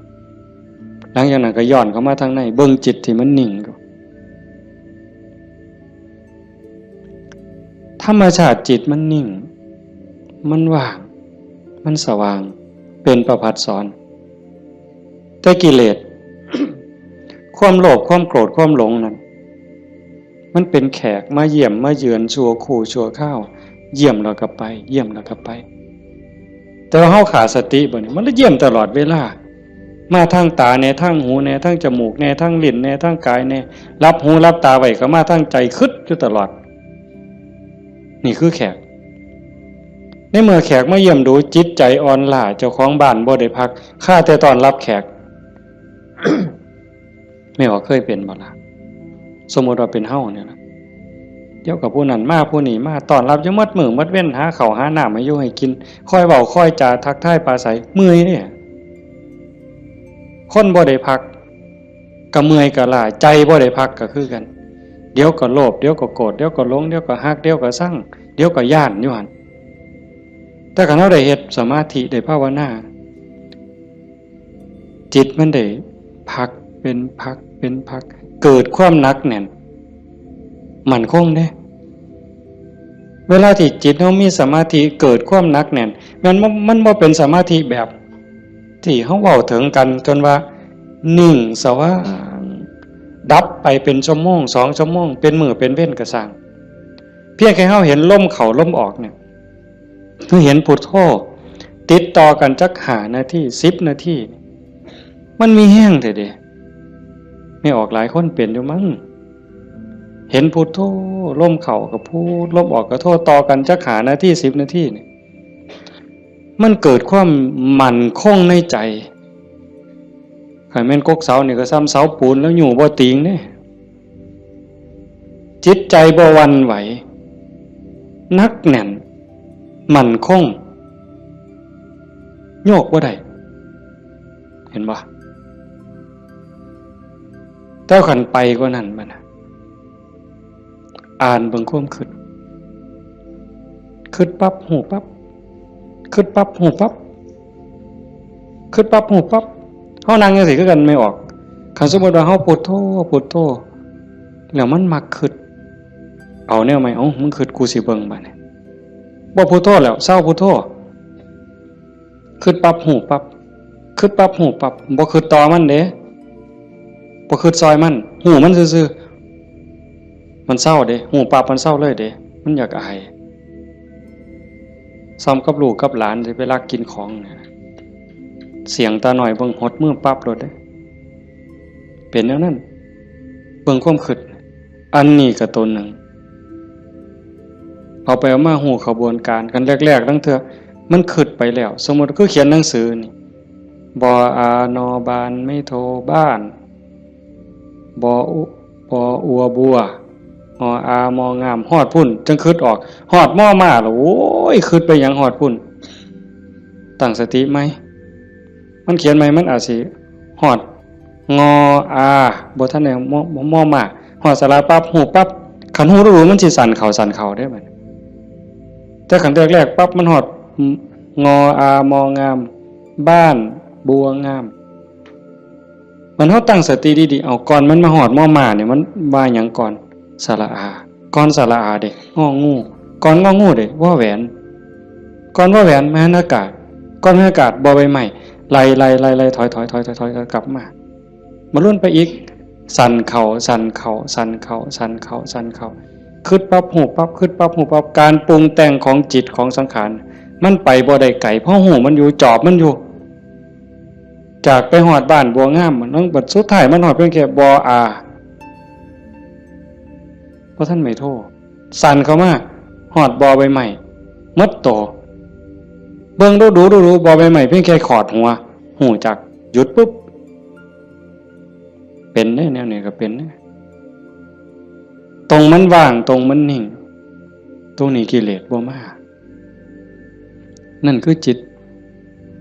หลังจากนั้นก็ย้อนเข้ามาทางในเบิ่งจิตที่มันนิ่งอยู่ธรรมชาติจิตมันนิ่งมันว่างมันสว่างเป็นประภัสสรแต่กิเลส ความโลภความโกรธความหลงนั้นมันเป็นแขกมาเยี่ยมมาเยือนชั่วคู่ชั่วข้าวเยี่ยมแล้วก็ไปเยี่ยมแล้วก็ไปแต่ว่าเฮาขาดสติบ่นี่มันเยี่ยมตลอดเวลามาทางตาแน่ทางหูแน่ทางจมูกแน่ทางลิ้นแน่ทางกายแน่รับหูรับตาไว้ก็มาทางใจคิดอยู่ตลอดนี่คือแขกในเมื่อแขกมาเยี่ยมดูจิตใจอ่อนล้าเจ้าของบ้านบ่ได้พักข้าแต่ตอนรับแขก ไม่ว่าเคยเป็นบ่ล่ะสมมุติว่าเป็นเฮาเนี่ยล่ะเดี๋ยวกับผู้นั้นมาผู้นี้มาต้อนรับอยู่หมดมื้อหมดเว้นหาข้าวหาน้ำให้อยู่ให้กินคอยเว้าคอยจาทักทายปราศัยเมื่อยเนี่ยคนบ่ได้พักก็เมื่อยก็ล้าใจบ่ได้พักก็คือกันเดี๋ยวก็โลภเดี๋ยวก็โกรธเดี๋ยวก็หลงเดี๋ยวก็ฮักเดี๋ยวก็ซังเดี๋ยวก็ย้านอยู่หั่นแต่คันเราได้เฮ็ดสมาธิได้ภาวนาจิตมันได้พักเป็นพักเกิดความหนักแน่นมั่นคงเด้เวลาที่จิตเฮามีสมาธิเกิดความหนักแน่นมันบ่เป็นสมาธิแบบที่เฮาเว้าถึงกันจนว่านิ่งสว่างดับไปเป็นชั่วโมง2ชั่วโมงเป็นมื้อเป็นเว้นก็สร้างเพียงแค่เฮาเห็นลมเข้าลมออกเนี่ยคือเห็นพุทโธติดต่อกันจัก5นาที10นาทีมันมีแห้งแท้เด้ไม่ออกหลายคนเป็นอยู่มั้งเห็นพุทโธลมเข้าก็พูดลมออกก็โธต่อกันจัก5นาที10นาทีนี่มันเกิดความมั่นคงในใจคันแม่นกกเสานี่ก็ซ้ำเสาปูนแล้วอยู่บ่ติงเด้จิตใจบ่หวั่นไหวนักแน่นมั่นคงโยกบ่ได้เห็นบ่แต่ขันไปกว่านั้นบัดน่ะอ่านเบิ่งความคิดปั๊บหูปั๊บคิดปั๊บหูปั๊บคิดปั๊บหูปั๊บเฮานั่งจังซี่คือกันไม่ออกคันสมมุติว่าเฮาพุทโธแล้วมันมักคิดเอาแนวใหม่เอ้ามึงคิดกูสิเบิ่งบัดนี้บ่พุทโธแล้วเศร้าพุทโธคิดปั๊บหูปั๊บคิดปั๊บหูปั๊บบ่คิดต่อมันเด้บ่คิดซอยมันหูมันซื่อๆมันเศร้าเด้หูปั๊บมันเศร้าเลยเด้มันอยากอาย ซ้อมกับลูกกับหลานสิไปลักกินของเนี่ยเสียงตาหน่อยเบิ่งหดมือปั๊บรถเด้เป็นแนวนั้นเบิ่งความคิดอันนี้ก็ตัวหนึ่งเอาไปเอามาหูขบวนการกันแรกๆตั้งเถอะมันคิดไปแล้วสมมุติคือเขียนหนังสือนี่บออานอบานไม่โทบ้านบออัวบัวออามองามฮอดพุ่นจังคิดออกฮอดม่อมาแล้วโอ้ยคิดไปหยังฮอดพุ่นตั้งสติไหมมันเขียนไหมมันอาจสิฮอดงออาบ่ทันได้ม่อมาฮอดสระปั๊บหูปั๊บคันหูรู้มันสิสั่นเข่าได้บัดแต่คันแรกๆปั๊บมันฮอดงออามองามบ้านบัวงามมันเฮาตั้งสติดีๆเอาก่อนมันมาฮอดม่อมาเนี่ยมันว่าหยังก่อนสระอาก่อนสระอาเด้งองูก่อนงองูเด้ว่าแหวนก่อนว่าแหวนมหานากาศก่อนมหานากาศบ่ใบไม้ไล่ถอยกลับมาลุ้นไปอีกสั่นเข่าคิดปั๊บหูปั๊บคิดปั๊บหูปั๊บการปรุงแต่งของจิตของสังขารมันไปบ่ได้ไกลเพราะหูมันอยู่จอบมันอยู่จากไปหอดบ้านบัวงามมันต้องบัดสุดท้ายมันหอดเพียงแค่บออาเพราะท่านไม่โทษสั่นเข้ามาหอดบอใบใหม่มัดโตเบิ่งดูบอใบใหม่เพียงแค่ขอดหัวหูจักหยุดปุ๊บเป็นได้แนวนี้ก็เป็นนะตรงมันว่างตรงมันนิ่งตรงนี้กิเลสบ่มานั่นคือจิต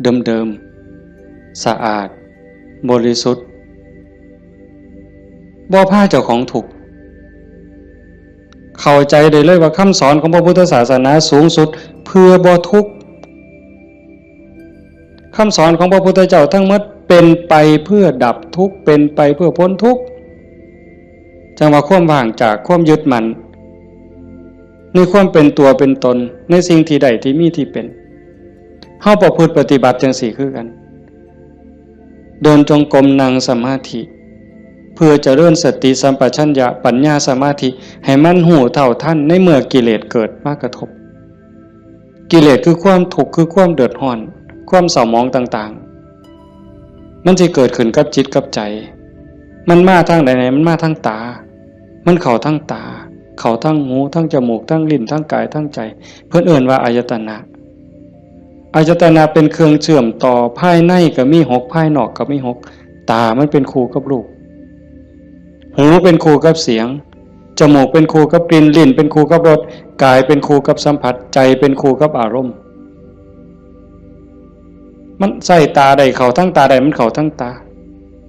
เดิมสะอาดบริสุทธิ์บ่พาเจ้าของถูกเข้าใจได้เลยว่าคำสอนของพระพุทธศาสนาสูงสุดเพื่อบ่ทุกข์คำสอนของพระพุทธเจ้าทั้งหมดเป็นไปเพื่อดับทุกข์เป็นไปเพื่อพ้นทุกข์จังว่าความว่างจากความยึดมั่นในความเป็นตัวเป็นตนในสิ่งที่ใดที่มีที่เป็นเฮาประพฤติปฏิบัติจังสี่คือกันเดินจงกรมนั่งสมาธิเพื่อเจริญสติสัมปชัญญะปัญญาสมาธิให้มันหูเท่าทันในเมื่อกิเลสเกิดมากระทบกิเลสคือความทุกข์คือความเดือดร้อนความเศร้าหมองต่างๆมันจะเกิดขึ้นกับจิตกับใจมันมาทางไหนมันมาทางตามันเข้าทางตาเข้าทางหูทางจมูกทางลิ้นทางกายทางใจเพิ่นเอิ้นว่าอายตนะเป็นเครื่องเชื่อมต่อภายในก็มี6ภายนอกก็มี6ตามันเป็นคู่กับรูปหูเป็นคู่กับเสียงจมูกเป็นคู่กับกลิ่นลิ้นเป็นคู่กับรสกายเป็นคู่กับสัมผัสใจเป็นคู่กับอารมณ์มันใส่ตาใดเข้าทั้งตาใดมันเข้าทั้งตา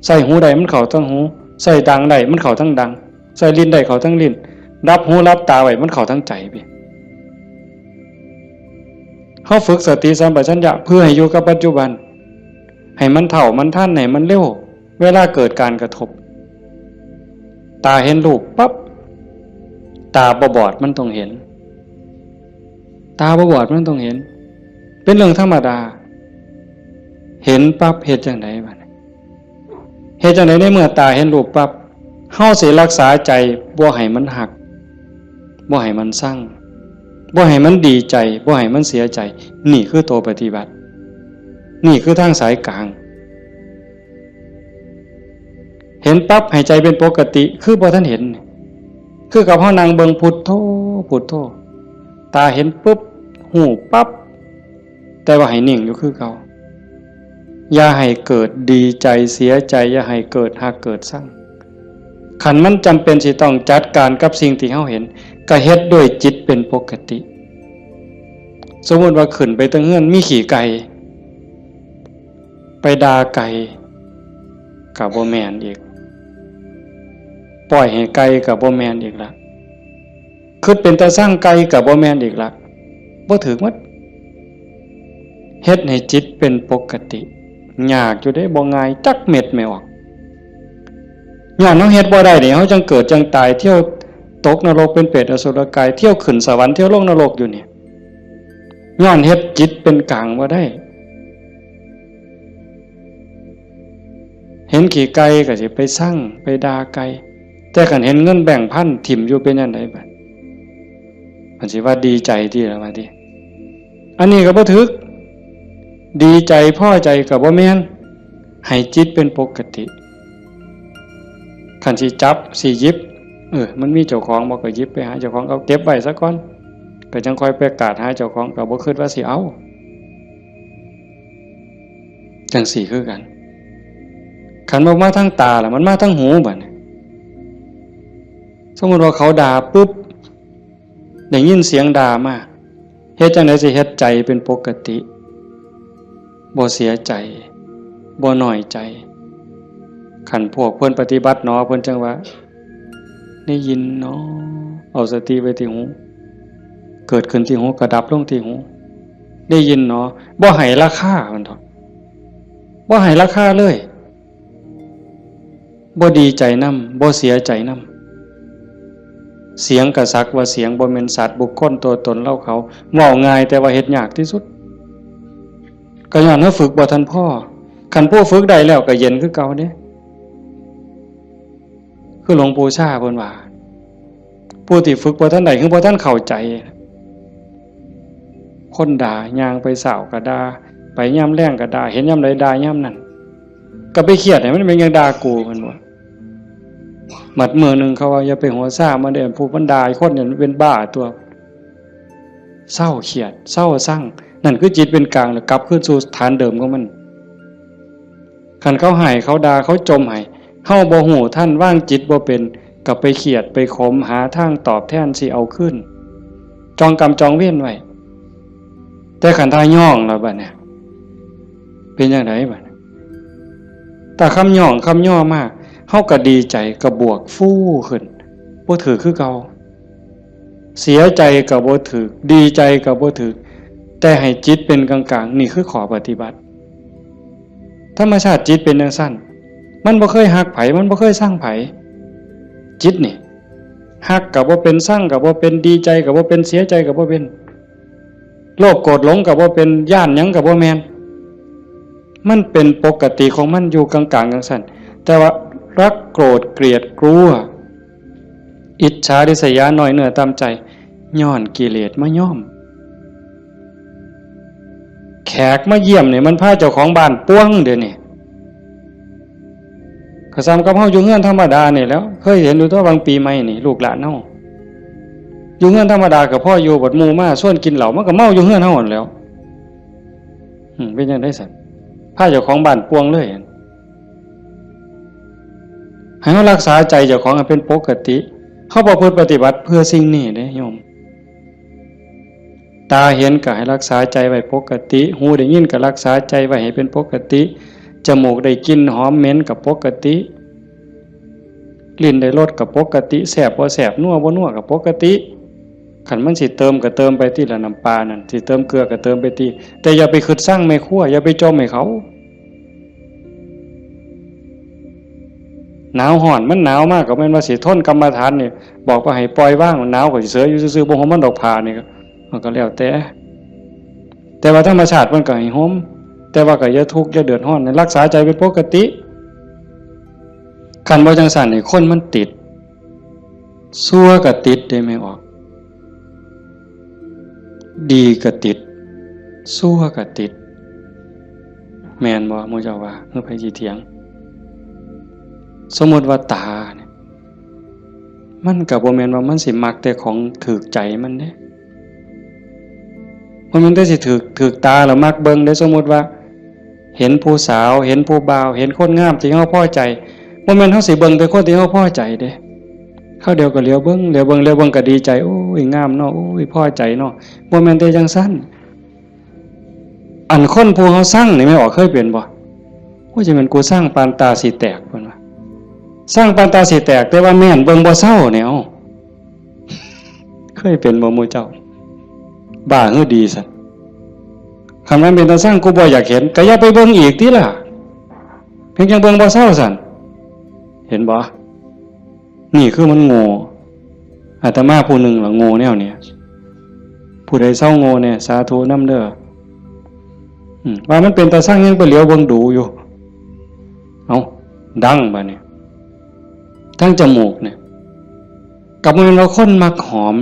ใส่หูใดมันเข้าทั้งหูใส่ดังใดมันเข้าทั้งดังใส่ลิ้นใดเข้าทั้งลิ้นรับหูรับตาไว้มันเข้าทั้งใจไปเขาฝึกสติสัมปชัญญะเพื่อให้อยู่กับปัจจุบันให้มันเท่ามันท่านให้มันเร็วเวลาเกิดการกระทบตาเห็นรูปปั๊บตาบอดมันต้องเห็นตาบอดมันต้องเห็นเป็นเรื่องธรรมดาเห็นปั๊บเฮ็ดจังได๋บัดนี้เฮ็ดจังได๋ในเมื่อตาเห็นรูปปั๊บเฮาสิรักษาใจบ่ให้มันหักบ่ให้มันสั่งบ่ให้มันดีใจบ่ให้มันเสียใจนี่คือตัวปฏิบัตินี่คือทางสายกลางเห็นปั๊บให้ใจเป็นปกติคือบ่ทันเห็นคือกับเฮานั่งเบิ่งพุทโธตาเห็นปุ๊บหูปั๊บแต่ว่าให้นิ่งอยู่คือเก่าอย่าให้เกิดดีใจเสียใจอย่าให้เกิดหักเกิดสั่งขันมันจำเป็นสิต้องจัดการกับสิ่งที่เฮาเห็นก็เฮ็ดด้วยจิตเป็นปกติสมมุติว่าขึ้นไปตรงเฮือนมีขี่ไก่ไปด่าไก่ก็บ่แม่นอีกปล่อยให้ไก่ก็บ่แม่นอีกละคิดเป็นตาสร้างไก่ก็บ่แม่นอีกละบ่ถึกหมดเฮ็ดให้จิตเป็นปกติยากอยู่ได้บ่ง่ายจักเม็ดไม่ออกย้อนเฮาเฮ็ดบ่ได้นี่เฮาจังเกิดจังตายเที่ยวตกนรกเป็นเปรตอสุรกายเที่ยวขึ้นสวรรค์เที่ยวลงนรกอยู่นี่ย้อนเฮ็ดจิตเป็นกลางบ่ได้เห็นขี่ไก่ก็สิไปสั่งไปด่าไก่แต่คันเห็นเงินแบ่งพันถิ่มอยู่เป็นจังได๋บัดมันสิว่าดีใจติล่ะว่าติ อันนี้ก็บ่ถึกดีใจพอใจก็บ่แม่นให้จิตเป็นปกติคันสิจับสิหยิบมันมีเจ้าของบ่ก็หยิบไปหาเจ้าของเอาเก็บไว้ซะก่อนก็จังค่อยประกาศหาเจ้าของก็บ่คิดว่าสิเอาจังสี่คือกันคันบ่มาทางตาล่ะมันมาทางหูบัดนี้สมมุติว่าเขาด่าปุ๊บได้ยินเสียงด่ามาเฮ็ดจังได๋สิเฮ็ดใจเป็นปกติบ่เสียใจบ่น้อยใจคันพวกเพิ่นปฏิบัติเนาะเพิ่นจังว่าได้ยินเนาะเอาสติไว้ที่หูเกิดขึ้นที่หูก็ดับลงที่หูได้ยินเนาะบ่ให้ราคามันเถาะบ่ให้ราคาเลยบ่ดีใจนำบ่เสียใจนำเสียงกะสักว่าเสียงบ่แม่นสัตว์บุคคลตัวตนเล่าเขาเว้าง่ายแต่ว่าเฮ็ดยากที่สุดก็ย้อนว่าฝึกบ่ทันพ่อคันผู้ฝึกได้แล้วก็เย็นคือเก่าเด้คือหลวงปู่ชาเพิ่นว่าผู้ที่ฝึกบ่ทันได้คือบ่ทันเข้าใจคนด่าย่างไปสาวก็ด่าไปยามแลงก็ด่าเห็นยามใดด่ายามนั้นก็ไปเครียดให้มันเป็นยังด่ากูเพิ่นว่าหมัดมือนึงเขาว่าอย่าไปหัวซ่ามาเด้อผู้มันด่าคนเนี่ยมันเป็นบ้าตัวเศร้าเครียดเศร้าสั่งนั่นคือจิตเป็นกลางแล้วกลับคืนสู่ฐานเดิมของมันคันเขาให้เขาด่าเขาจมให้เฮาบ่ฮู้ท่านว่างจิตบ่เป็นก็ไปเครียดไปขมหาทางตอบแทนสิเอาขึ้นจองกรรมจองเวรไว้แต่ขันทาย่องแล้วบัดเนี่ยเป็นจังไดบัดแต่คำย่องคำย่อมากเฮาก็ดีใจก็บวกฟู่ขึ้นบ่ถือคือเก่าเสียใจก็บ่ถือดีใจก็บ่ถือแต่ให้จิตเป็นกลางๆนี่คือข้อปฏิบัติธรรมชาติจิตเป็นจังซั่นมันบ่เคยฮักไผมันบ่เคยสร้างไผจิตนี่ฮักก็บ่เป็นสร้างก็บ่เป็นดีใจก็บ่เป็นเสียใจก็บ่เป็นโลภโกรธหลงก็บ่เป็นย่านหยังก็บ่แม่นมันเป็นปกติของมันอยู่กลางๆจังซั่นแต่ว่ารักโกรธเกลียดกลัวอิจฉาริษยาน้อยเนื้อตามใจย้อนกิเลสมาย่อมแขกมาเยี่ยมเนี่ยมันพาเจ้าของบ้านป้วงเดี๋ยวนี้ก็ซ้ำกับเฮาอยู่เฮือนธรรมดานี่แล้วเคยเห็นอยู่ตัวบางปีใหม่นี่ลูกหลานเฮาอยู่เฮือนธรรมดากับพ่ออยู่บัดหมู่มาชวนกินเหล้ามันก็เมาอยู่เฮือนเฮานั่นแหล้วเป็นจังได๋ซั่นพาเจ้าของบ้านป้วงเลยให้เฮารักษาใจเจ้าของให้เป็นปกติเฮาบ่พึงปฏิบัติเพื่อสิ่งนี้เด้โยมตาเห็นก็ให้รักษาใจไว้ปกติหูได้ยินก็รักษาใจไว้ให้เป็นปกติจมูกได้กลิ่นหอมเหม็นก็ปกติลิ้นได้รสก็ปกติแซ่บบ่แซ่บนัวบ่นัวก็ปกติคันมันสิเติมก็เติมไปที่ละน้ำปลานั่นสิเติมเกลือก็เติมไปที่แต่อย่าไปคิดสร้างแม่ครัวอย่าไปจมให้เขาหนาวร้อนมันหนาวมากก็แม่นว่าสิทนกรรมฐานนี่บอกว่าให้ปล่อยว่างหนาวก็สิเสืออยู่ซื่อๆบ่ห่มมันดอกผ้านี่มันก็แล้วแต่ว่าธรรมชาติมันก็ให้ห่มแต่ว่าก็อย่าทุกข์อย่าเดือดร้อนรักษาใจเป็นปกติคันบ่จังซั่นนี่คนมันติดชั่วก็ติดได้ไม่ออกดีก็ติดชั่วก็ติดแม่นบ่หมู่เจ้าว่าเมื่อไผสิเถียงสมมุติว่าตาเนี่ยมันก็บ่แม่นว่ามันสิมักแต่ของถูกใจมันเด้มันแต่สิถูกตาแล้วมักเบิ่งได้สมมุติว่าเห็นผู้สาวเห็นผู้บ่าวเห็นคนงามที่เฮาพอใจบ่แม่นเฮาสิเบิ่งแต่คนที่เฮาพอใจเด้คราวเดียวก็เหลียวเบิ่งก็ดีใจโอ้ยงามเนาะโอ้ยพอใจเนาะบ่แม่นแต่จังซั่นอันคนผู้เฮาสร้างนี่แม่ออกเคยเป็นบ่โอ้ยจะแม่นกูสร้างปานตาสิแตกเพิ่นว่าสร้างปานตาสิแตกแต่ว่าแม่นเบิ่งบ่เศร้าแนวเคยเป็นบ่หมู่เจ้าบ้าฮือดีซั่นคำนั้นเป็นตาสร้างกูบ่อยากเห็นก็อย่าไปเบิ่งอีกติล่ะเพียงจังเบิ่งบ่เศร้าซั่นเห็นบ่นี่คือมันโง่อาตมาผู้หนึ่งล่ะโง่แนวเนี่ยผู้ใดเศร้าโง่เนี่ยสาธุนำเด้อว่ามันเป็นตาสร้างยังไปเหลียวเบิ่งดูอยู่เอาดังบัดนี้ทั้งจมูกเนี่ยกับมันเราคนมักหอม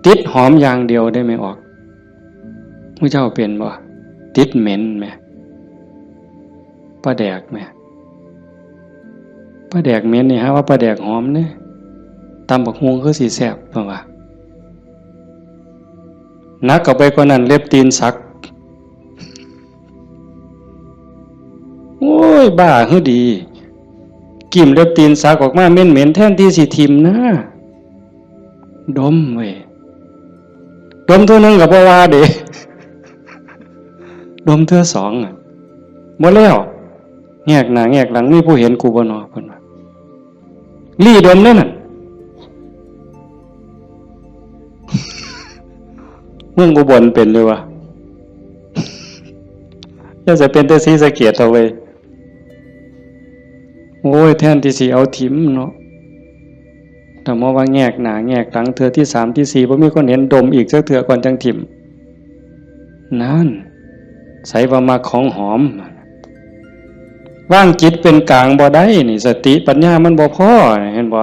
ติดหอมอย่างเดียวได้ไม่ออก ผู้เจ้าเป็นบ่ติดเหม็นไหมปลาแดกไหมปลาแดกเหม็นนี่ฮะว่าปลาแดกหอมเนี่ยตำบักฮวงคือสีแสบเปล่าวะนักกับไปกว่านั้นเล็บตีนสักโอ้ยบ้าหือดีกิ่มเล็บตีนสักออกมาเหม็นแทนที่สิทิมนะดมเว้ยดมตัวนึงกับบ่ว่าเด้ดมเทื่อสองอ่ะหมดแล้วแงกหน้าแงกหลังมีผู้เห็นกูบ่นอเพิ่นว่าลี่ดมนั่นน่ะเมืองอุบลเป็นเลยวะจะเป็นแต่ศรีสะเกษเอาไว้โอ้ยแทนที่สิเอาถิ่มเนาะแต่มอว่าแงกหน้าแงกหลังเทื่อที่3ที่4บ่มีคนเห็นดมอีกสักเทื่อก่อนจังถิ่มนั่นใส่ว่ามาของหอมว่างจิตเป็นกลางบ่ได้นี่สติปัญญามันบ่พอเห็นบ่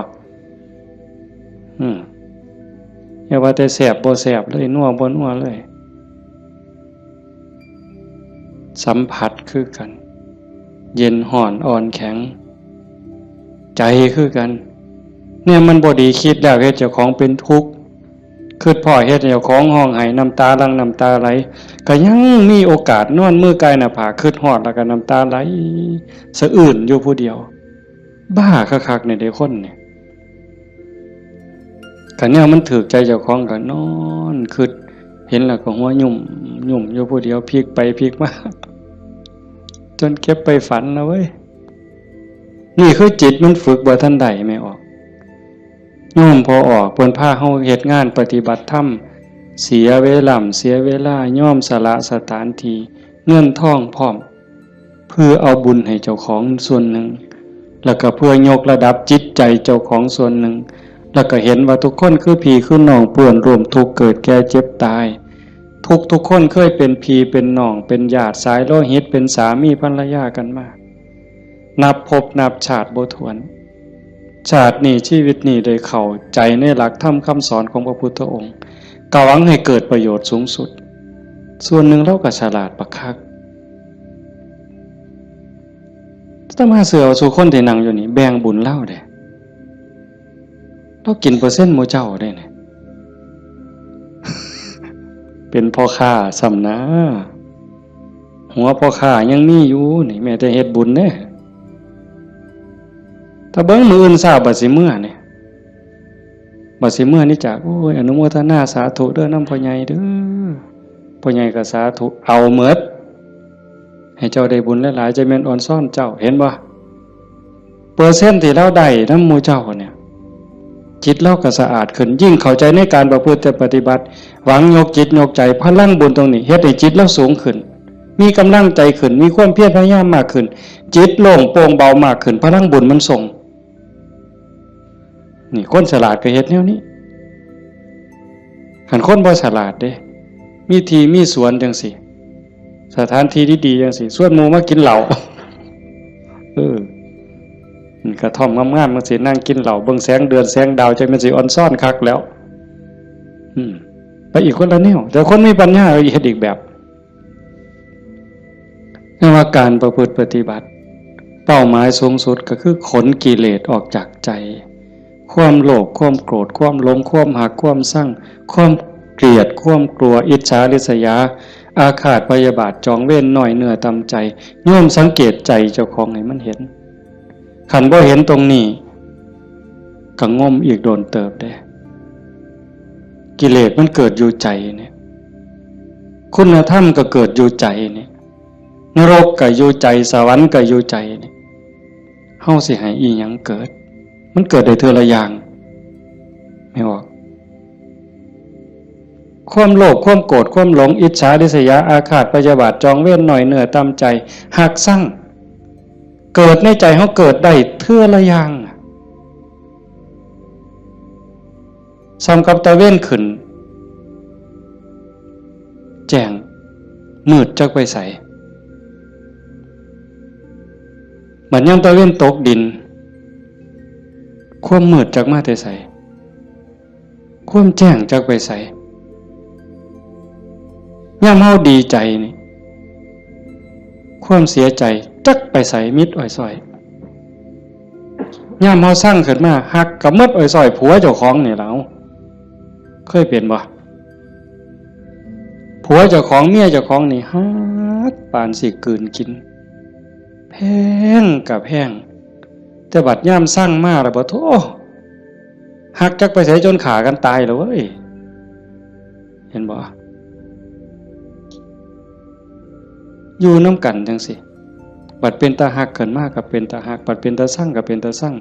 อย่าว่าแต่แสบบ่แสบเลยนัวบ่นัวเลยสัมผัสคือกันเย็นห่อนอ่อนแข็งใจคือกันเนี่ยมันบ่ดีคิดแล้วเฮ็ดเจ้าของเป็นทุกข์คิดพ่อเฮ็ดเจ้าของห้องไห้น้ำตาหลั่งน้ำตาไหลก็ยังมีโอกาสนอนมือกายหน้าผากคิดฮอดแล้วก็น้ำตาไหลสะอื้นอยู่ผู้เดียวบ้าคักๆในเด็กคนเนี่ยก็เนี่ยมันถูกใจเจ้าของก็นอนคิดเห็นแล้วก็หัวยุ่มอยู่ผู้เดียวพลิกไปพลิกมาจนเก็บไปฝันนะเว้ยนี่คือจิตมันฝึกบ่ทันใดไม่ออกโยมพอออกเพิ่นพาเฮาเฮ็ดงานปฏิบัติธรรมเสียเวลาย่อมสละสถานที่เงินทองพร้อมเพื่อเอาบุญให้เจ้าของส่วนหนึ่งแล้วก็เพื่อยกระดับจิตใจเจ้าของส่วนหนึ่งแล้วก็เห็นว่าทุกคนคือพี่คือน้องป่วนรวมทุกข์เกิดแก่เจ็บตายทุกคนเคยเป็นพี่เป็นน้องเป็นญาติสายโลหิตเป็นสามีภรรยากันมานับภพนับชาติบ่ถ้วนชาตินี้ชีวิตนี้ได้เข้าใจในหลักธรรมคำสอนของพระพุทธองค์กหวังให้เกิดประโยชน์สูงสุดส่วนหนึ่งเราก็ฉลาดบักคักถ้ามาเสือเอาสู่คนที่นั่งอยู่นี่แบ่งบุญเล่าเด้เรากินเปอร์เซ็นต์หมู่เจ้าได้เนี่ยเป็นพ่อค้าสำนะหัวพ่อค้ายังมีอยู่นี่แม้แต่เฮ็ดบุญเนี่ยถ้าเบิ้งมืออื่นทราบบัดสิเมื่อเนี่ยบัดสิเมื่อนี่จากโอ้ยอนุโมทนาสาธุเด้อน้ำพ่อใหญ่เด้อพ่อใหญ่ก็สาธุเอาเมิดให้เจ้าได้บุญหลายๆจะแม่นอ่อนซ่อนเจ้าเห็นบ่เปอร์เซ็นต์ที่เราได้นำหมู่เจ้าเนี่ยจิตเราก็สะอาดขึ้นยิ่งเข้าใจในการประพฤติปฏิบัติหวังยกจิตยกใจพลังบุญตรงนี้เฮ็ดให้จิตเราสูงขึ้นมีกำลังใจขึ้นมีความเพียรพยายามมากขึ้นจิตโล่งโปร่งเบามากขึ้นพลังบุญมันส่งนี่คนฉลาดก็เฮ็ดแนวนี้คันคนบ่ฉลาดเด้มีที่มีสวนจังซี่สถานที่ดีๆจังซี่ส่วนหมู่มากินเหล้ากระท่อมงามๆมันสินั่งกินเหล้าเบิ่งแสงเดือนแสงดาวจะมันสิอ่อนซ่อนคักแล้วไปอีกคนละแนวแต่คนมีปัญญาเฮ็ดอีกแบบนั่นว่าการประพฤติปฏิบัติเป้าหมายสูงสุดก็คือขนกิเลสออกจากใจความโลภความโกรธความหลงความหักความชั่งความเกลียดความกลัวอิจฉาริษยาอาฆาตพยาบาทจองเวรน้อยเนื้อตำใจโยมสังเกตใจเจ้าของให้มันเห็นขันบ่เห็นตรงนี้ก็ง่มอีกโดนเติบได้กิเลสมันเกิดอยู่ใจเนี่ยคุณธรรมก็เกิดอยู่ใจเนี่ยนรกก็อยู่ใจสวรรค์ก็อยู่ใจเนี่ยเฮาสิให้อีหยังเกิดมันเกิดได้เทื่อละอย่างไม่ออกความโลภความโกรธความหลงอิจฉาริษยาอาฆาตพยาบาทจองเวรหน่อยเหนือตามใจหักสั่งเกิดในใจเขาเกิดได้เทื่อละอย่างซ้ำกับตะเว้นขึ้นแจ้งมืดจักไปใสเหมือนย่ำตะเว้นตกดินความมืดจักมาแต่ใสความแจ้งจักไปใส ย่ามเฮาดีใจนี่ความเสียใจจักไปใส่มิดอ้อยซอยย่ามเฮาสร้างขึ้นมาฮักกับมิดอ้อยซอยผัวเจ้าของนี่แล้วเคยเป็นบ่ผัวเจ้าของเมียเจ้าของนี่ฮักปานสิกลืนกินแพงกับแพงแต่บัดย่ามสร้างมาแล้วบ่โธ่ฮักจักไปใส่จนขากันตายแล้วเว้ยเห็นบ่อยู่น้ำกันจังสิบัดเป็นตาหักเกินมากกับเป็นตาหักบัดเป็นตาสั่งกับเป็นตาสั่ง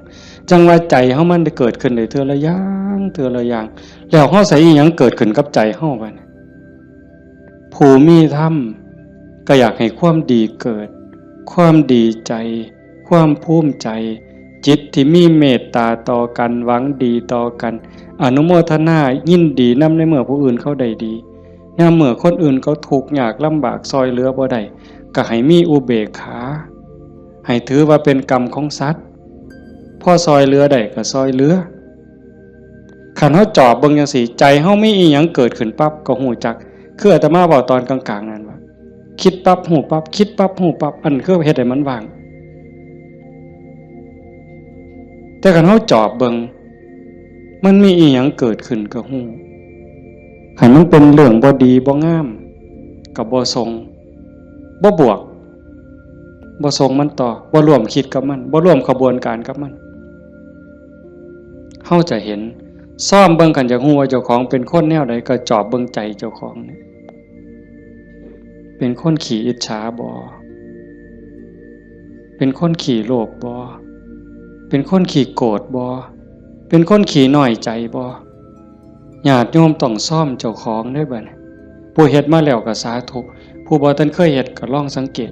จังว่าใจเฮามันได้เกิดขึ้นได้เทื่อละอย่างเทื่อละอย่างแล้วเฮาใส่อีหยังเกิดขึ้นกับใจเฮาบัดนี้ผู้มีธรรมก็อยากให้ความดีเกิดความดีใจความภูมิใจจิตที่มีเมตตาต่อกันหวังดีต่อกันอนุโมทนายินดีนำในเมื่อผู้อื่นเขาได้ดียามเมื่อคนอื่นเขาทุกข์ยากลำบากซอยเหลือบ่ได้ก็ให้มีอุเบกขาให้ถือว่าเป็นกรรมของสัตว์พ่อซอยเหลือได้ก็ซอยเหลือคันเฮาจอบเบิ่งจังซี่ใจเฮามีอีหยังเกิดขึ้นปั๊บก็ฮู้จักคืออาตมาบอกตอนกลางๆนั่นว่าคิดปั๊บฮู้ปั๊บคิดปั๊บฮู้ปั๊บอันคือเฮ็ดให้มันว่างแต่คันเฮาจอบเบิ่งมันมีอีหยังเกิดขึ้นก็ฮู้ให้มันเป็นเรื่องบ่ดีบ่งามก็บ่ทรงบ่บวกบ่ทรงมันต่อบ่ร่วมคิดกับมันบ่ร่วมขบวนการกับมันเฮาจะเห็นซ่อมเบิ่งกันจากฮู้ว่าเจ้าของเป็นคนแนวใดก็จอบเบิ่งใจเจ้าของนี่เป็นคนขี้อิจฉาบ่เป็นคนขี้โลภบ่เป็นคนขี้โกรธบ่เป็นคนขี้น้อยใจบ่ญาติโยมต้องซ่อมเจ้าของด้วยบัดนี้ผู้เฮ็ดมาแล้วก็สาธุผู้บ่ทันเคยเฮ็ดก็ลองสังเกต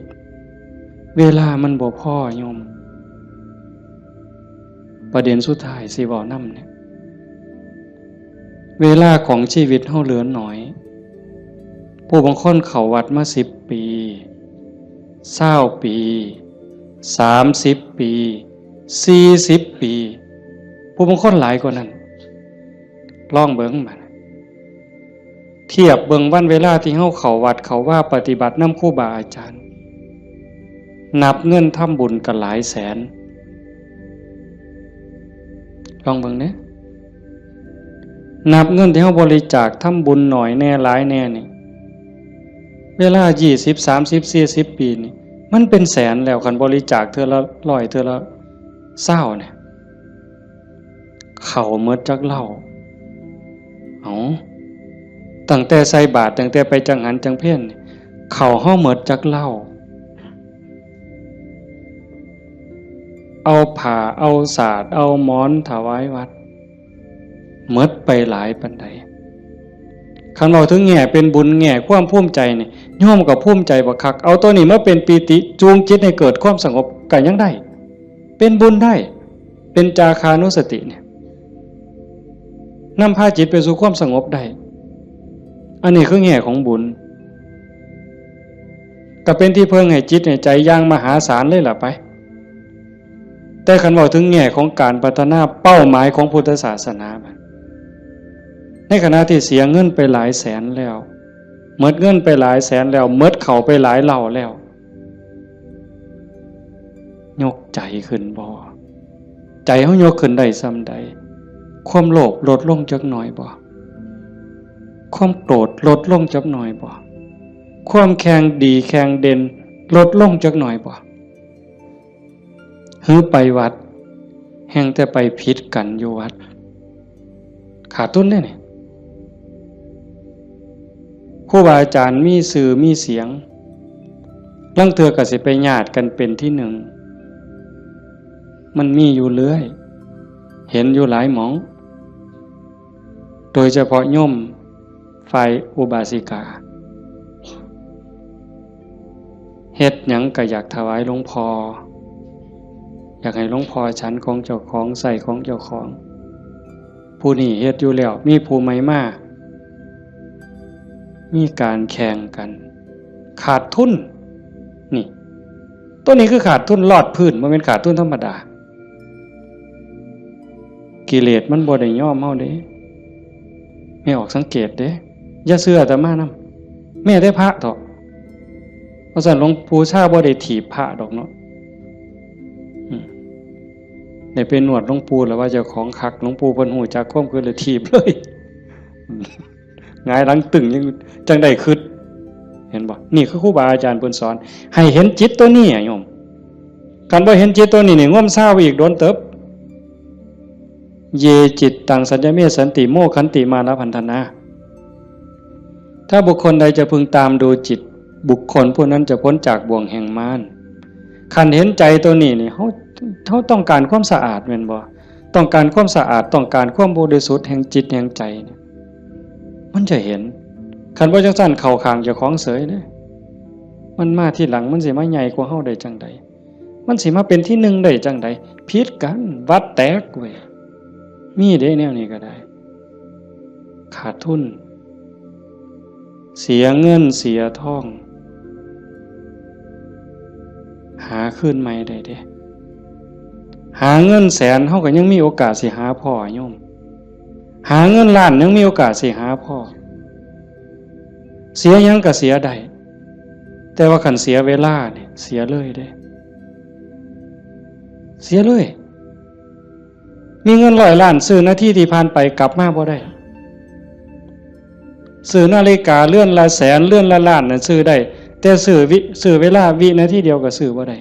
เวลามันบ่พอโยมประเด็นสุดท้ายสิเว้านำเนี่ยเวลาของชีวิตเฮาเหลือน้อยผู้บางคนเข้าวัดมา10 ปี20 ปี30 ปี40 ปีผู้บางคนหลายกว่านั้นลองเบิ่งบัดเทียบเบิ่งวันเวลาที่เฮาเข้าวัดเข้าว่าปฏิบัตินำครูบาอาจารย์นับเงินทำบุญกันหลายแสนลองเบิ่งเด้นับเงินที่เฮาบริจาคทำบุญหน่อยแน่หลายแน่นี่เวลา20 30 40 ปีนี่มันเป็นแสนแล้วคันบริจาคเทื่อละ100เทื่อละ20เนี่ยเข้าหมดจักเหล้าตั้งแต่ใส่บาตรตั้งแต่ไปจังหันจังเพ่นเข้าเฮาหมดจักเหล้าเอาผ้าเอาสาดเอาหมอนถวายวัดหมดไปหลายปานใดคันเว้าถึงแง่เป็นบุญแง่ความภูมิใจนี่โยมก็ภูมิใจบักคักเอาตัวนี้มาเป็นปีติจูงจิตให้เกิดความสงบก็ยังได้เป็นบุญได้เป็นจาคานุสติเนี่ยนำพาจิตไปสู่ความสงบได้อันนี้คือแง่ของบุญก็เป็นที่เพิ่งให้จิตให้ใจอย่างมหาศาลเลยล่ะไปแต่คันบอกถึงแง่ของการพัฒนาเป้าหมายของพุทธศาสนาในขณะที่เสียเงินไปหลายแสนแล้วเมิดเงินไปหลายแสนแล้วเมิดเข่าไปหลายเหล่าแล้วยกใจขึ้นบ่ใจเขายกขึ้นได้ซ้ำใดความโลภลดลงจักหน่อยบ่ความโกรธลดลงจักหน่อยบ่ความแข็งดีแข็งเด่นลดลงจักหน่อยบ่หื้อไปวัดแห่งแต่ไปผิดกันอยู่วัดขาดทุนได้นี่ครูบาอาจารย์มีสื่อมีเสียงลังเทื่อก็สิไปญาติกันเป็นที่หนึ่งมันมีอยู่เรื่อยเห็นอยู่หลายหมองโดยเฉพาะโยมฝ่ายอุบาสิกาเฮ็ดหยังก็อยากถวายหลวงพ่ออยากให้หลวงพ่อฉันของเจ้าของใส่ของเจ้าของผู้นี้เฮ็ดอยู่แล้วมีผู้ใหม่มามีการแข่งกันขาดทุนนี่ตัวนี้คือขาดทุนลอดพื้นบ่แม่นขาดทุนธรรมดากิเลสมันบ่ได้ยอมเฮาเด้ไม่ออกสังเกตเด้อย่าเชื่ออาตมาน แม่ได้พระเถอะเพราะฉะนั้นหลวงปู่ชาบ่ได้ถีบพระดอกเนาะได้เป็นหนวดหลวงปู่แล้วว่าเจ้าของคักหลวงปู่เพิ่นฮู้จักความคือเลยถีบเลยหงายหลังตึงยังจังได้คิดเห็นบ่นี่คือครูบาอาจารย์เพิ่นสอนให้เห็นจิตตัวนี้โยมคันบ่เห็นจิตตัวนี้นี่ง่วมซ่าไปอีกโดนเติบเยจิตตังสัญญเมสันติโมขันติมานะพันธนาถ้าบุคคลใดจะพึงตามดูจิตบุคคลผู้นั้นจะพ้นจากบ่วงแห่งมารคันเห็นใจตัวนี้นี่เขาต้องการความสะอาดแม่นบ่ต้องการความสะอาดต้องการความบริสุทธิ์แห่งจิตแห่งใจเนี่ยมันจะเห็นคันบ่จังซั่นเข้าข้างเจ้าของเสยเด้มันมาที่หลังมันสิมาใหญ่กว่าเฮาได้จังใดมันสิมาเป็นที่หนึ่งได้จังใดผิดกันวัดแตกเว้ยมีเด้แนวนี้ก็ได้ขาดทุนเสียเงินเสียทองหาคืนใหม่ได้เด้หาเงินแสนเฮาก็ยังมีโอกาสสิหาพ่อโยมหาเงินล้านยังมีโอกาสสิหาพ่อเสียยังก็เสียได้แต่ว่าคันเสียเวลาเนี่ยเสียเลยเด้เสียเลยมีเงิน100 ล้านซื้อนาทีที่ผ่านไปกลับมาบ่ได้ซื้อนาฬิกาเลื่อนละแสนเลื่อนละล้านน่ะซื้อได้แต่ซื้อเวลาวินาทีเดียวก็ซื้อบ่ได้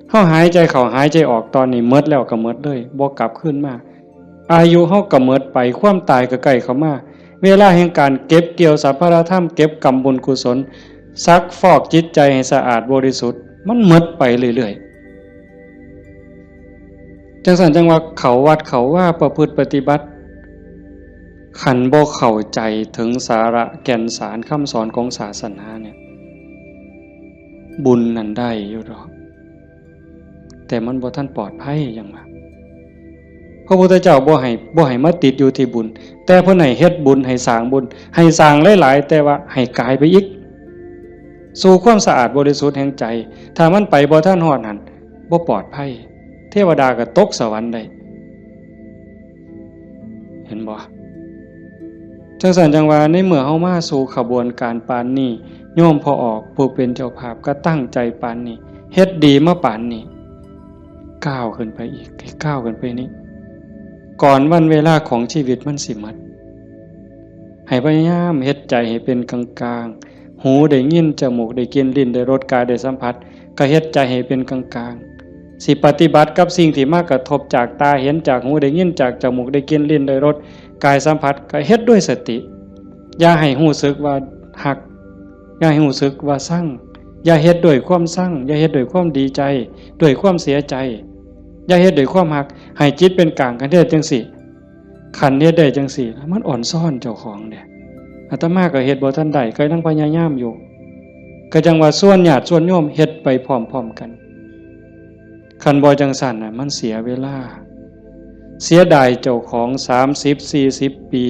เฮาหายใจเข้าหายใจออกตอนนี้หมดแล้วก็หมดเลยบ่กลับคืนมาอายุเฮาก็หมดไปความตายก็ใกล้เข้ามาเวลาแห่งการเก็บเกี่ยวสัพพะธรรมเก็บกรรมบุญกุศลซักฟอกจิตใจให้สะอาดบริสุทธิ์มันหมดไปเรื่อยๆจังซั่นจังว่าเขาวัดเขาว่าประพฤติปฏิบัติขันบ่เข้าใจถึงสาระแก่นสารคำสอนของศาสนาเนี่ยบุญนั้นได้อยู่ดอกแต่มันบ่ทันปลอดภัยอย่างว่าพระพุทธเจ้าบ่ให้มาติดอยู่ที่บุญแต่เพิ่นให้เฮ็ดบุญให้สร้างบุญให้สร้างหลายๆแต่ว่าให้กายไปอีกสู่ความสะอาดบริสุทธิ์แห่งใจถ้ามันไปบ่ทันฮอดนั้นบ่ปลอดภัยเทวดาก็ตกสวรรค์ได้เห็นบ่จังซั่นจังว่าในเมื่อเฮามาสู่ขบวนการปานนี้โยมพอออกผู้เป็นเจ้าภาพก็ตั้งใจปานนี้เฮ็ดดีมาปานนี้ก้าวขึ้นไปอีกก้าวขึ้นไปนี้ก่อนวันเวลาของชีวิตมันสิหมดให้พยายามเฮ็ดใจให้เป็นกลางๆหูได้ยินจมูกได้กลิ่นลิ้นได้รสกายได้สัมผัสก็เฮ็ดใจให้เป็นกลางๆสิปฏิบัติกับสิ่งที่มากระทบจากตาเห็นจากหูได้ยินจากจมูกได้กลิ่นลิ้นได้รสกายสัมผัสก็เฮ็ดด้วยสติอย่าให้รู้สึกว่าหักอย่าให้รู้สึกว่าสั่งอย่าเฮ็ดด้วยความสั่งอย่าเฮ็ดด้วยความดีใจด้วยความเสียใจอย่าเฮ็ดด้วยความหักให้จิตเป็นกลางกันเด้อจังซี่คันเฮ็ดได้จังซี่มันอ่อนซ่อนเจ้าของเด้อาตมาก็เฮ็ดบ่ทันได้ก็ยังพยายามอยู่ก็จังว่าส่วนญาติส่วนโยมเฮ็ดไปพร้อมๆกันคันบ่จังซั่นน่ะมันเสียเวลาเสียดายเจ้าของ30-40 ปี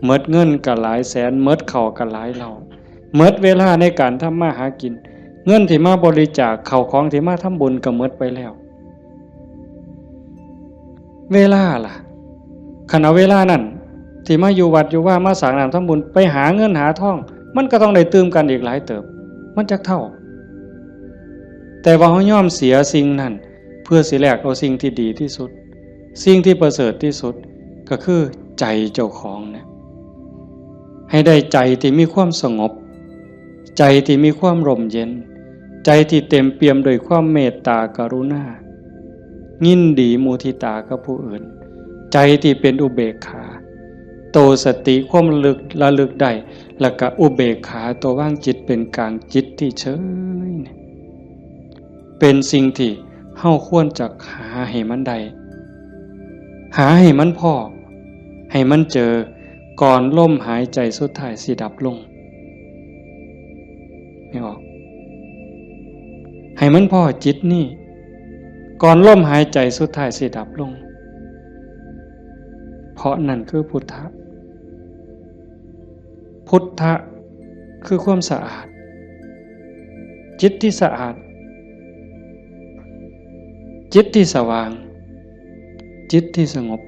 หมดเงินก็หลายแสนหมดข้าวก็หลายเหล่าหมดเวลาในการทำมาหากินเงินที่มาบริจาคข้าวของที่มาทำบุญก็หมดไปแล้วเวลาล่ะคันเอาเวลานั้นที่มาอยู่วัดอยู่ว่ามาสร้างน้ำทำบุญไปหาเงินหาทองมันก็ต้องได้ตื่มกันอีกหลายเติบมันจักเท่าแต่ว่าเฮายอมเสียสิ่งนั้นเพื่อสิแลกเอาสิ่งที่ดีที่สุดสิ่งที่ประเสริฐที่สุดก็คือใจเจ้าของเนี่ยให้ได้ใจที่มีความสงบใจที่มีความร่มเย็นใจที่เต็มเปี่ยมด้วยความเมตตากรุณายินดีมุทิตากับผู้อื่นใจที่เป็นอุเบกขาโตสติความระลึกได้แล้วก็อุเบกขาตัวว่างจิตเป็นกลางจิตที่เฉยเป็นสิ่งที่เฮาควรจะหาให้มันได้หาให้มันพอให้มันเจอก่อนลมหายใจสุดท้ายสิดับลงไม่ออกให้มันพอจิตนี่ก่อนลมหายใจสุดท้ายสิดับลงเพราะนั่นคือพุทธะพุทธะคือความสะอาดจิตที่สะอาดจิตที่สว่างจิตที่สงบ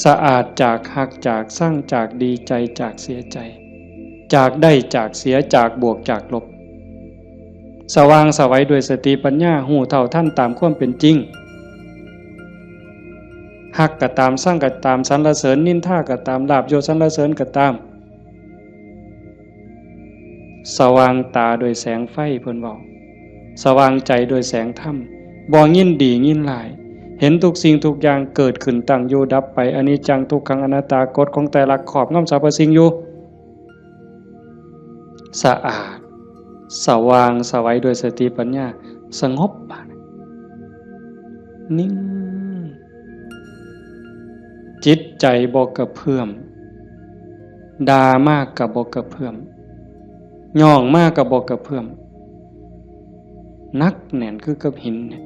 สะอาดจากหักจากสร้างจากดีใจจากเสียใจจากได้จากเสียจากบวกจากลบสว่างสวัยด้วยสติปัญญาหูเท่าท่านตามความเป็นจริงหักก็ตามสร้างก็ตามสรรเสริญนินทาก็ตามลาภยศสรรเสริญก็ตามสว่างตาโดยแสงไฟเพิ่นบอกสว่างใจโดยแสงธรรมบ่ยินดียินร้ายเห็นทุกสิ่งทุกอย่างเกิดขึ้นตั้งอยู่ดับไปอนิจจังทุกขังอนัตตากฎของแต่ละขอบงำสรรพสิ่งอยู่สะอาดสว่างสวัยโดยสติปัญญาสงบนิ่งจิตใจบ่กระเพื่อมด่ามากกับบ่กระเพื่อมย่องมากกับบ่กระเพื่อมนักแน่นคือกับหินเนี่ย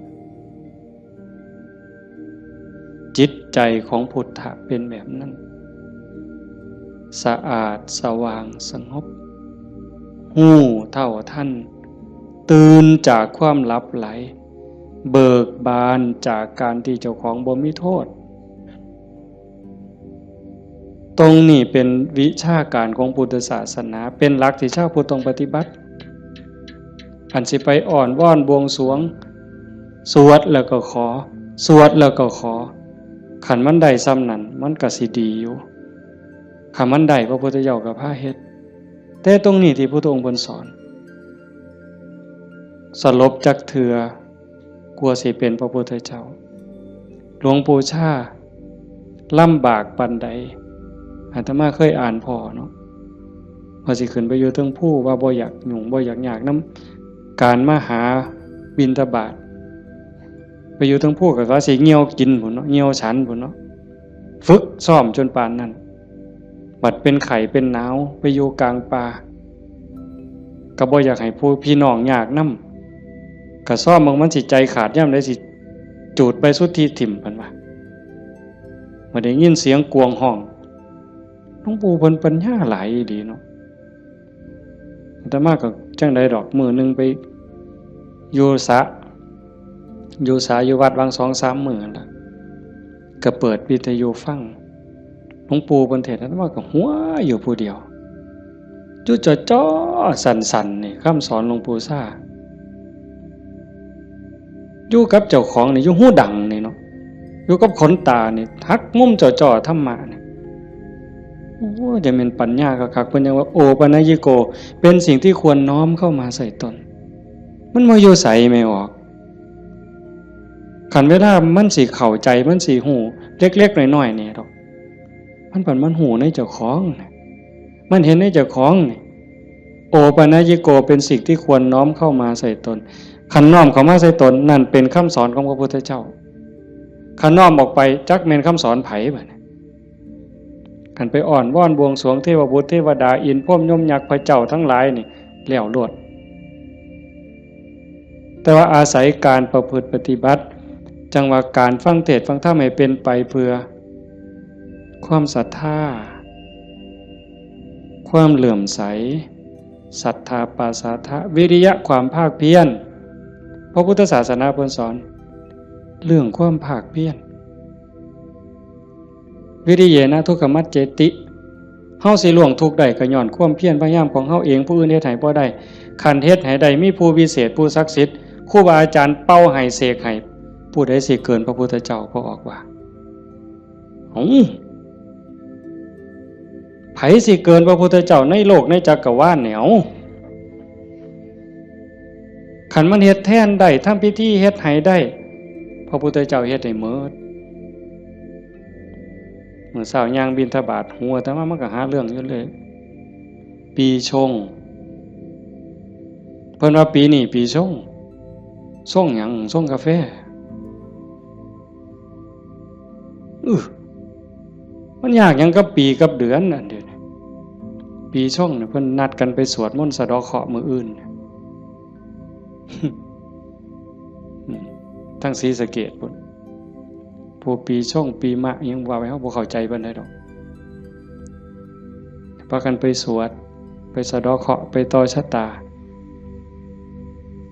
จิตใจของพุทธะเป็นแบบนั้นสะอาดสว่างสงบหูเท่าท่านตื่นจากความลับไหลเบิกบานจากการที่เจ้าของบ่มีโทษตรงนี้เป็นวิชาการของพุทธศาสนาเป็นหลักที่ชาวพุทธต้องปฏิบัติอันสิไปอ่อนว่อนบวงสรวงสวดแล้วก็ขอสวดแล้วก็ขอขันมันได้ซ้ำนั้นมันก็สิดีอยู่ขันมันได้พระพุทธเจ้าก็พาเฮ็ดแต่ตรงนี้ที่พระพุทธองค์สอนสลบจักเถื่อกลัวสิเป็นพระพุทธเจ้าหลวงปู่ชาลำบากปานใดอาตมาเคยอ่านพอเนาะว่าสิขึ้นไปอยู่เทิงผู้ว่าบ่อยากหยุ่งบ่อยากยากนำการมาหาบิณฑบาตไปอยู่เทิงผู้ก็สิเหี่ยวกินพุ่นเนาะเหี่ยวฉันพุ่นเนาะฝึกซ้อมจนปานนั้นบัดเป็นไข้เป็นหนาวไปอยู่กลางป่าก็บ่อยากให้ผู้พี่น้องยากนำก็ซ้อมมันสิใจขาดยามใดสิจูดไปสุดที่ถิ่มเพิ่นว่าบ่ได้ยินเสียงกวงห้องหลวงปู่เพิ่นปัญญาหลายดีเนาะแต่มากก็จังได๋ดอกมื้อนึงไปอยู่สระอยู่วัดวัง 2-3 มื้อนั่นล่ะก็เปิดวิทยุฟังหลวงปู่เพิ่นเทศน์นั้นว่าก็หัวอยู่ผู้เดียวจุจ่อๆสั่นๆนี่คำสอนหลวงปู่ซ่าอยู่กับเจ้าของนี่อยู่หูดังนี่เนาะอยู่กับขนตานี่ทักมุมจ่อๆธรรมะนี่โอ้จะเป็นปัญญาคักๆเพิ่นยังว่าโอปนัญญิโกเป็นสิ่งที่ควรน้อมเข้ามาใส่ตนมันบ่อยู่ไสไม่ออกคันเวลามันสิเข้าใจมันสิฮู้เล็กๆน้อยๆนี่ดอกมันฮู้ในเจ้าของมันเห็นในเจ้าของนี่โอปนัญญิโกเป็นสิ่งที่ควรน้อมเข้ามาใส่ตนคันน้อมเข้ามาใส่ตนนั่นเป็นคำสอนของพระพุทธเจ้าคันน้อมออกไปจักแม่นคำสอนไผบัดนี้คันไปอ่อนว่อนบวงสรวงเทวบุตรเทวดาอินทร์พรหมยมยักษ์พระเจ้าทั้งหลายนี่แล้วโลดแต่ว่าอาศัยการประพฤติปฏิบัติจังว่าการฟังเทศน์ฟังธรรมให้เป็นไปเพื่อความศรัทธาความเหลื่อมใสศรัทธาปาสาทะวิริยะความภาคเพียรพระพุทธศาสนาเพิ่นสอนเรื่องความภาคเพียรวิริเยนะทุกขมัจเจติเฮาสิล่วงทุกข์ได้ก็ย้อนความเพียรพยายามของเฮาเองผู้อื่นเฮ็ดให้บ่ได้คันเฮ็ดให้ได้มีผู้วิเศษผู้ศักดิ์สิทธิ์ครูบาอาจารย์เป่าให้เสกให้ผู้ใดสิเกินพระพุทธเจ้าก็ออกว่าไผสิเกินพระพุทธเจ้าในโลกในจักรวาลเนี่ยคันมันเฮ็ดแทนได้ทำพิธีเฮ็ดให้ได้พระพุทธเจ้าเฮ็ดให้หมดเมื่อเช้าย่างบิณฑบาตหัวแต่ว่ามันก็หาเรื่องอยู่เลยปีชงเพิ่นว่าปีนี้ปีชงหยังส่งกาแฟมันยากหยังกับปีกับเดือนน่ะเดี๋ยวปีชงเนี่ยเพิ่นนัดกันไปสวดมนต์สะเดาะเคราะห์มื้ออื่นทั้งศรีสะเกษพุ่นผู้ปีชงปีมะยังว่าไว้เฮาบ่เข้าใจปานใดดอกพากันไปสวดไปสะเดาะเคราะห์ไปต่อชะตา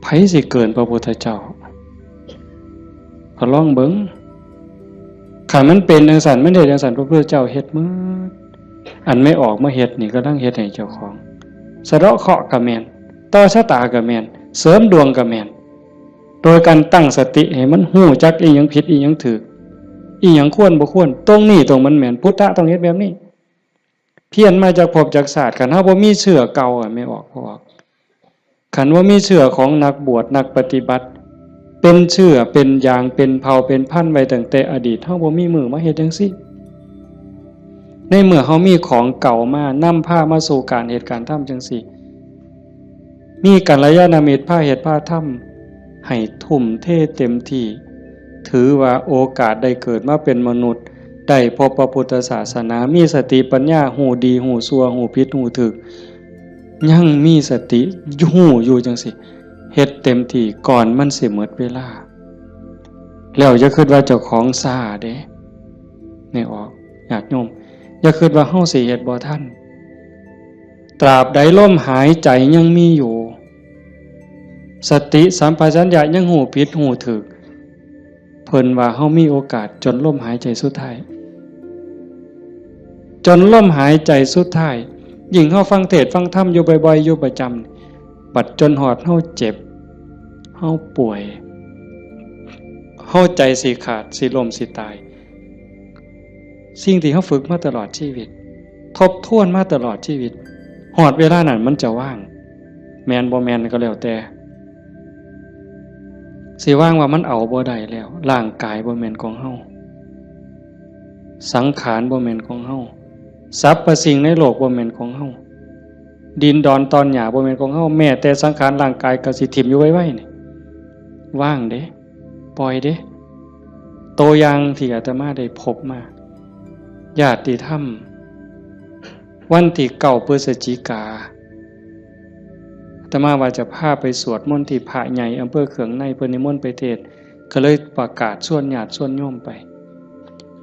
ไผสิเกินพระพุทธเจ้าก็ลองเบิ่ง ขันมันเป็นจังสันไม่ได้จังสันพระพุทธเจ้าเฮ็ดมืดอันไม่ออกมาเฮ็ดนี่ก็ต้องเฮ็ดให้เจ้าของสะเดาะเคราะห์กับแม่นต่อชะตากับแม่นเสริมดวงกับแม่นโดยการตั้งสติให้มันฮู้จักอีหยังผิดอีหยังถูกอีหยังควรบ่ควรตรงนี้ตรงมันแม่นพุทธะต้องเฮ็ดแบบนี้เพี้ยนมาจากภพจากศาสตร์คันเฮาบ่มีเชื่อเก่าไม่ออกบ่ออกคันว่ามีเชื่อของนักบวชนักปฏิบัติเป็นเชื่อเป็นอย่างเป็นเผ่าเป็นพันธุ์ไว้ตั้งแต่อดีตเฮาบ่มีมือมาเฮ็ดจังซี่ในเมื่อเฮามีของเก่ามานำพามาสู่การเหตุการณ์ทำจังซี่มีกัลยาณมิตรพาเหตุพาทำให้ทุ่มเทเต็มที่ถือว่าโอกาสได้เกิดมาเป็นมนุษย์ได้พบพระพุทธศาสนามีสติปัญญาหูดีหูชั่วหูผิดหูถูกยังมีสติหูอยู่จังสิเฮ็ดเต็มที่ก่อนมันสิหมดเวลาแล้วอย่าคิดว่าเจ้าของซ่าเด้ไม่ออกญาติโยมอย่าคิดว่าเฮาสิเฮ็ดบ่ทันตราบใดลมหายใจยังมีอยู่สติสัมปชัญญะยังหูผิดหูถูกเพิ่นว่าเฮามีโอกาสจนลมหายใจสุดท้ายจนลมหายใจสุดท้ายยิ่งเฮาฟังเทศน์ฟังธรรมอยู่บ่อยๆอยู่ประจำบัดจนหอดเฮาเจ็บเฮาป่วยเฮาใจสิขาดสิล้มสิตายสิ่งที่เฮาฝึกมาตลอดชีวิตทบทวนมาตลอดชีวิตหอดเวลานั้นมันจะว่างแม่นบ่แม่นก็แล้วแต่สิว่างว่ามันเอาบ่ได้แล้วร่างกายบ่แม่นของเฮาสังขารบ่แม่นของเฮาสรรพสิ่งในโลกบ่แม่นของเฮาดินดอนตอนหญ้าบ่แม่นของเฮาแม้แต่สังขารร่างกายก็สิถิ่มอยู่ไว้ๆนี่ว่างเด้ปล่อยเด้ตัวอย่างที่อาตมาได้พบมาญาติธรรมวันที่9 พฤศจิกาอาตมาว่าจะพาไปสวดมนต์ที่พระใหญ่อำเภอเขืองในเพิ่นนิมนต์ไปเทศน์ก็เลยประกาศชวนญาติชวนโยมไป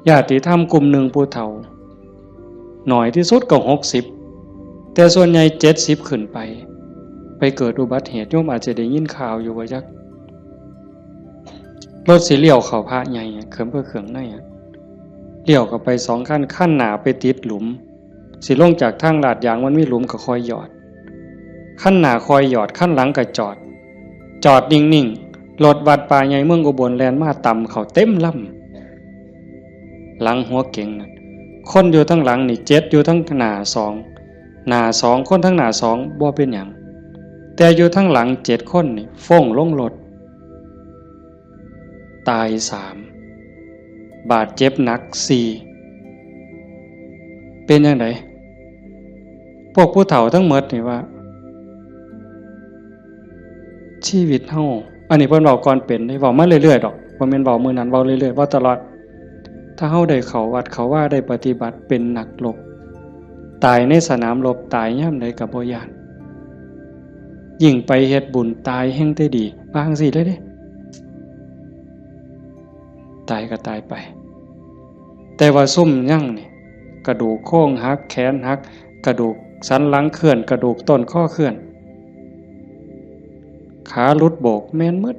ญาติธรรมกลุ่มหนึ่งผู้เฒ่าหน่อยที่สุดก็60แต่ส่วนใหญ่70ขึ้นไปเกิดอุบัติเหตุโยมอาจจะได้ยินข่าวอยู่ว่าจักรถสิเลี้ยวเข้าพระใหญ่เขิมเพื่อเขืองในเลี้ยวก็ไป2ขั้นขั้นหน้าไปติดหลุมสิลงจากทางลาดยางมันมีหลุมก็คอยหยอดขั้นหน้าคอยหยอดขั้นหลังก็จอดนิ่งๆรถวัดป่าใหญ่เมืองอุบลแล่นมาต่ำเข้าเต็มลำหลังหัวเก่งนั่นคนอยู่ทั้งหลังนี่7อยู่ทั้งหน้า2คนทั้งหน้า2บ่เป็นหยังแต่อยู่ทั้งหลัง7คนนี่ฟ้องลงรถตาย3บาดเจ็บหนัก4เป็นจังไดพวกผู้เฒ่าทั้งหมดนี่ว่าชีวิตเฮาอันนี้เพิ่นเว้าก่อนเป็นได้เว้ามาเรื่อยๆดอกบ่แม่นเว้ามื้อนั้นเว้าเรื่อยๆเว้าตลอดถ้าเฮาได้เข้าวัดเข้าว่าได้ปฏิบัติเป็นนักรบตายในสนามรบตายยามใดก็บ่ย้านยิ่งไปเฮ็ดบุญตายแห่งได้ดีว่าจังซี่เลยเด้ตายก็ตายไปแต่ว่าซุ่มยั่งนี่กระดูกโค้งหักแขนหักกระดูกสันหลังเคลื่อนกระดูกต้นข้อเคลื่อนขาหลุดโบกแม่นหมด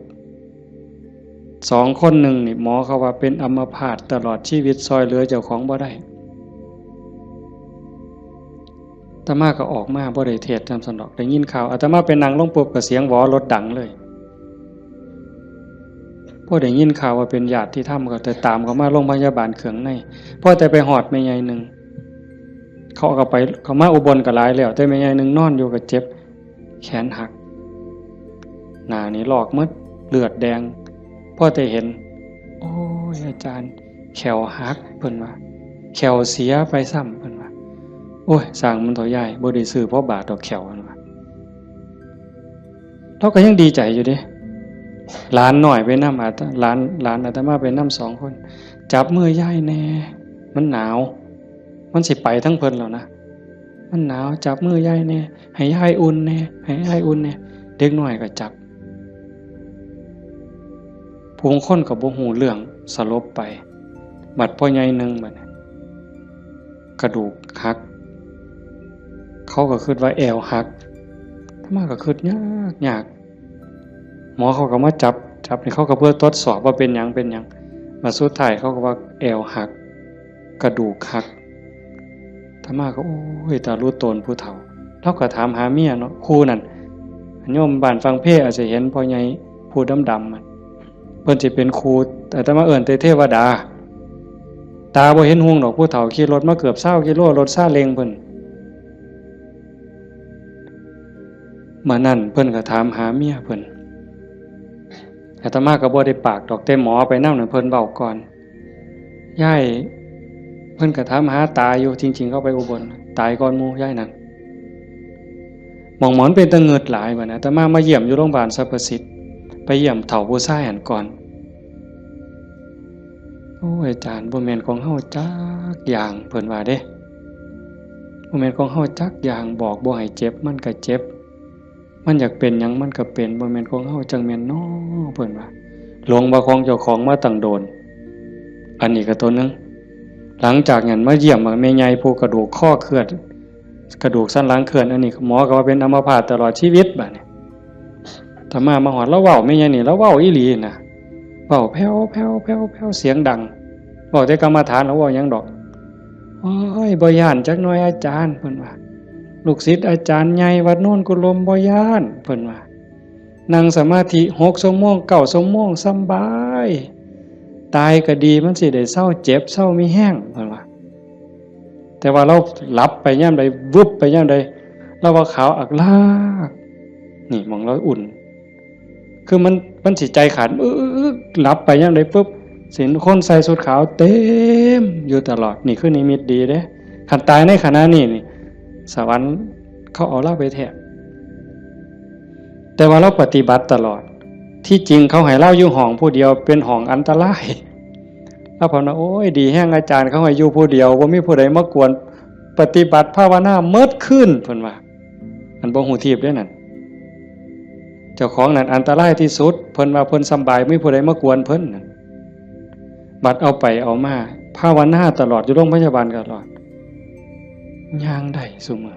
2คนหนึ่งนี่หมอเขาว่าเป็นอัมพาตตลอดชีวิตซอยเหลือเจ้าของบ่ได้อาตมาก็ออกมาบ่ได้เทศน์นำสนอกได้ยินข่าวอาตมาไปนั่งลงปุ๊บก็เสียงหวอรถดังเลยพอได้ยินข่าวว่าเป็นญาติที่ทำก็แต่ตามเขามาโรงพยาบาลเขืองในพอแต่ไปหอดแม่ใหญ่นึงเขามาอุบลก็หลายแล้วแต่แม่ใหญ่นึงนอนอยู่ก็เจ็บแขนหักหน้านี่ลอกหมดเลือดแดงพอแต่เห็นโอ้ยอาจารย์แขวหักเพิ่นว่าแขวเสียไปซ้ำเพิ่นว่าโอ้ยสร้างมันตัวใหญ่บ่ได้ซื้อเพราะบาดดอกแขวเพิ่นว่าเราก็ยังดีใจอยู่เด้หลานหน่อยไปนำหลานอาตมาไปนำ2คนจับมือยายแน่มันหนาวมันสิไปทั้งเพิ่นแล้วนะมันหนาวจับมือยายแน่ให้ยายอุ่นแน่ให้ยายอุ่นแน่เด็กน้อยก็จับผู้คนก็บ่ฮู้เรื่องสลบไปบัดพ่อใหญ่นึงบัดกระดูกหักเขาก็คิดว่าแอวหักอาตมาก็คิดยากหมอเขาก็มาจับนี่เขาก็เพื่อทดสอบว่าเป็นหยัง มาสุดท้ายเขาก็ว่าแอวหักกระดูกหักธรรมาก็โอ้ยตารู้ตนผู้เฒ่าเราก็ถามหาเมียเนาะครูนั่นโยมบ้านฟังเพศอาจจะเห็นพ่อใหญ่ผู้ดำๆมันเพิ่นสิเป็นครูแต่ถ้ามาเอิ้นแต่เทวดาตาบ่เห็นห่วงดอกผู้เฒ่าขี่รถมาเกือบ20กิโลรถซาเล้งเพิ่นมานั่นเพิ่นก็ถามหาเมียเพิ่นอาตมาก็บ่ได้ปากดอกแต่หมอไปนำนั่นเพิ่นเว้าก่อนยายเพิ่นก็ถามหาตาอยู่จริงๆเขาไปอุบลตายก่อนหมู่ยายนั่นหมองหมอนเป็นตะเงิดหลายบัดนะอาตมาเยี่ยมอยู่โรงพยาบาลสรรพสิทธิ์ไปเยี่ยมเฒ่าผู้ชายหันก่อนโอ้ยอาจารย์บ่แม่นของเฮาจักอย่างเพิ่นว่าเด้บ่แม่นของเฮาจักอย่างบอกบ่ให้เจ็บมันก็เจ็บมันอยากเป็นหยังมันก็เป็นบ่แม่นของเฮาจังแม่นน้อเพิ่นว่าหลงว่าของเจ้าของมาตั้งโดนอันนี้ก็ตัวนึงหลังจากนั้นมาเยี่ยมแม่ใหญ่ผู้กระดูกข้อเคลื่อนกระดูกสันหลังเคลื่อนอันนี้หมอก็ว่าเป็นอัมพาตตลอดชีวิตบัดนี้ถ้ามาฮอดแล้วเว้าแม่ใหญ่นี่แล้วเว้าอีหลีน่ะเว้าแผ่วๆๆๆเสียงดังเว้าแต่กรรมฐานแล้วเว้าหยังดอกโอ้ยบ่ย้านจักหน่อยอาจารย์เพิ่นว่าลูกศิษย์อาจารย์ใหญ่วัดโน่นกุลมบ่ย้านเพิ่นว่านั่งสมาธิ6ชั่วโมง9ชั่วโมงสำบายตายก็ดีมันสิได้เศร้าเจ็บเศร้ามีแห้งเพิ่นว่าแต่ว่าเราหลับไปยามใดวึบไปยามใดเราว่าขาวอักลากนี่มองเราอุ่นคือมันสิใจขาดหลับไปยามใดปุ๊บสินคนใส่ชุดขาวเต็มอยู่ตลอดนี่คือนิมิตดีเด้คันตายในขณะนี้นี่สวรรค์เขาเอาเราไปแทบแต่ว่าเราปฏิบัติตลอดที่จริงเขาให้เราอยู่ห้องผู้เดียวเป็นห้องอันตรายแล้วผมว่าโอ้ยดีแห้งอาจารย์เขาให้อยู่ผู้เดียวบ่มีผู้ใดมากวนปฏิบัติภาวนาเมิดขึ้นเพิ่นว่าอันบ่ฮู้ทิพย์เด้นั่นเจ้าของนั่นอันตรายที่สุดเพิ่นว่าเพิ่นสำบายไม่มีผู้ใดมากวนเพิ่นนั่นบัดเอาไปเอามาภาวนาตลอดอยู่โรงพยาบาลตลอดย่างได้ซุมื้อ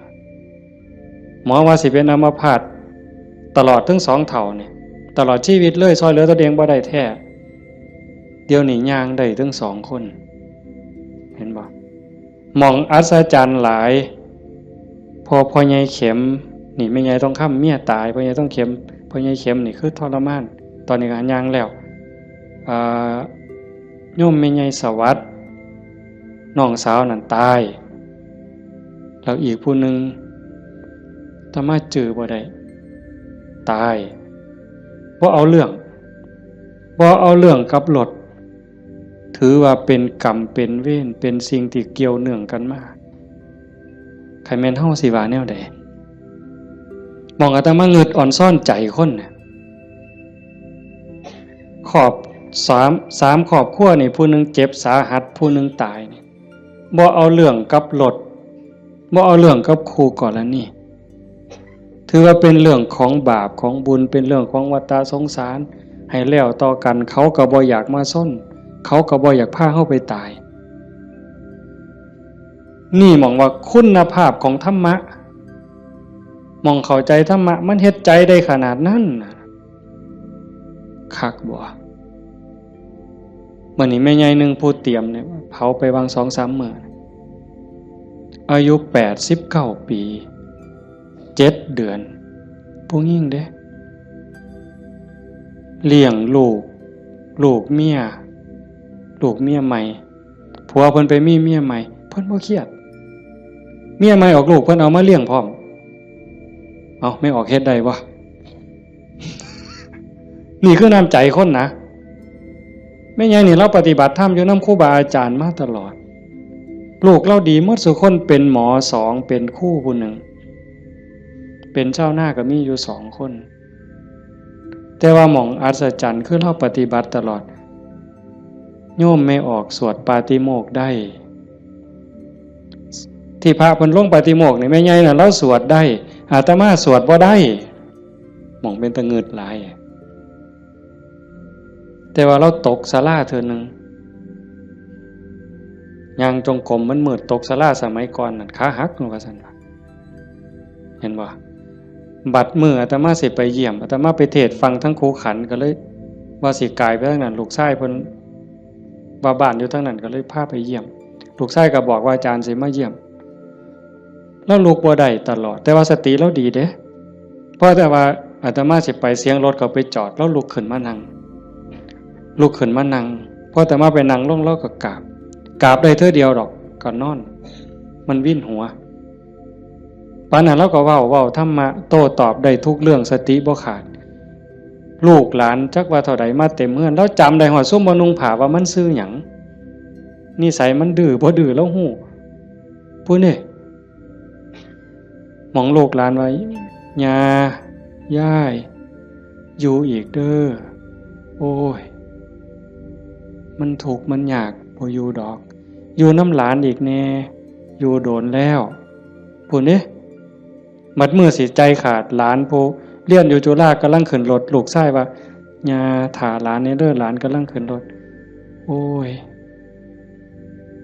หมอว่าสิเป็นอัมพาตตลอดถึง2เท่านี่ตลอดชีวิตเลยซอยเหลือตัวเองบ่ได้แท้เดี๋ยวนี้ย่างได้ถึง2คนเห็นบ่มองอัศจรรย์หลายพ่อใหญ่เข็มนี่แม่ใหญ่ต้องค้ำเมียตายพ่อใหญ่ต้องเข็มพ่อใหญ่เข็มนี่คือทรมานตอนนี้ก็ย่างแล้วโยมแม่ใหญ่สวัสดิ์น้องสาวนั่นตายแล้วอีกผู้หนึ่งถ้ามาจื้อบ่ได้ตายบ่เอาเรื่องกับรถถือว่าเป็นกรรมเป็นเวรเป็นสิ่งที่เกี่ยวเนื่องกันมาใครแม่นเฮาสิว่าแนวใดมองอาตมาเงิดอ่อนซ่อนใจคนน่ะขอบ3ครอบครัวนี่ผู้หนึงเจ็บสาหัสผู้หนึงตายนี่บ่เอาเรื่องกับรถบ่เอาเรื่องกับครูกรณีถือว่าเป็นเรื่องของบาปของบุญเป็นเรื่องของวัฏสงสารให้แล้วต่อกันเขาก็บ่อยากมาซ่อนเขาก็บ่อยากพาเฮาไปตายนี่มองว่าคุณภาพของธรรมะมองเข้าใจธรรมะมันเฮ็ดใจได้ขนาดนั้นคักบ่มื้อนี้แม่ใหญ่นึงผู้เตรียมเนี่ยเผาไปวาง 2-3 มื้ออายุ89ปี7 เดือนผู้หญิงเด้เลี้ยงลูกเมียใหม่ผัวเพิ่นไปมีเมียใหม่เพิ่นบ่เครียดเมียใหม่ออกลูกเพิ่นเอามาเลี้ยงพร้อมเอาไม่ออกเฮ็ดได้บ่ นี่คือน้ำใจคนนะแม่ใหญ่นี่เราปฏิบัติธรรมอยู่นำครูบาอาจารย์มาตลอดลูกเราดีหมดทุกคนเป็นหมอ2เป็นครูผู้หนึ่งเป็นเจ้าหน้าก็มีอยู่2คนแต่ว่าหม่องอัศจรรย์คือเราปฏิบัติตลอดโยมไม่ออกสวดปาติโมกข์ได้ที่พระเพิ่นลงปาติโมกข์นี่แม่ใหญ่น่ะเราสวดได้อาตมาสวดบ่ได้หม่องเป็นตะงึดหลายแต่ว่าเราตกศาลาเทื่อนึงย่างจงกรมมันมืดตกศาลาสมัยก่อนนั่นขาหักว่าซั่นว่าเห็นบ่บัดมื้ออาตมาสิไปเยี่ยมอาตมาไปเทศน์ฟังทั้งครูขันก็เลยว่าสิกายไปทางนั้นลูกชายเพิ่น ว่าบ้านอยู่ทั้งนั้นก็เลยพาไปเยี่ยมลูกชายก็บอกว่าอาจารย์สิมาเยี่ยมแล้วลูกบ่ได้ตลอดแต่ว่าสติเราดีเด้เพราะแต่ว่าอาตมาสิไปเสียงรถก็ไปจอดแล้วลุกขึ้นมานั่งพอแต่มาไปนั่งลงแล้วก็กราบได้เท่าเดียวดอกก็นอนมันวิ่นหัวปานนั้นเราก็เว้าธรรมะโต้ตอบได้ทุกเรื่องสติบ่ขาดลูกหลานจักว่าเท่าใดมาเต็มเฮือนแล้วจำได้ฮอดซุมบ่นุ่งผ้าว่ามันชื่อหยังนิสัยมันดื้อบ่ดื้อแล้วฮู้ผู้นี่มองลูกหลานไว้ยาย่ายอยู่อีกเด้อโอ้ยมันถูกมันยากบ่อยู่ดอกอยู่น้ำหลานอีกแน่อยู่โดนแล้วผู้นี่มัดมือสิใจขาดหลานผู้เรียนอยู่จุฬากำลังขึ้นรถลูกชายว่าญาถ่าหลานนี่เด้อหลานกำลังขึ้นรถโอ้ย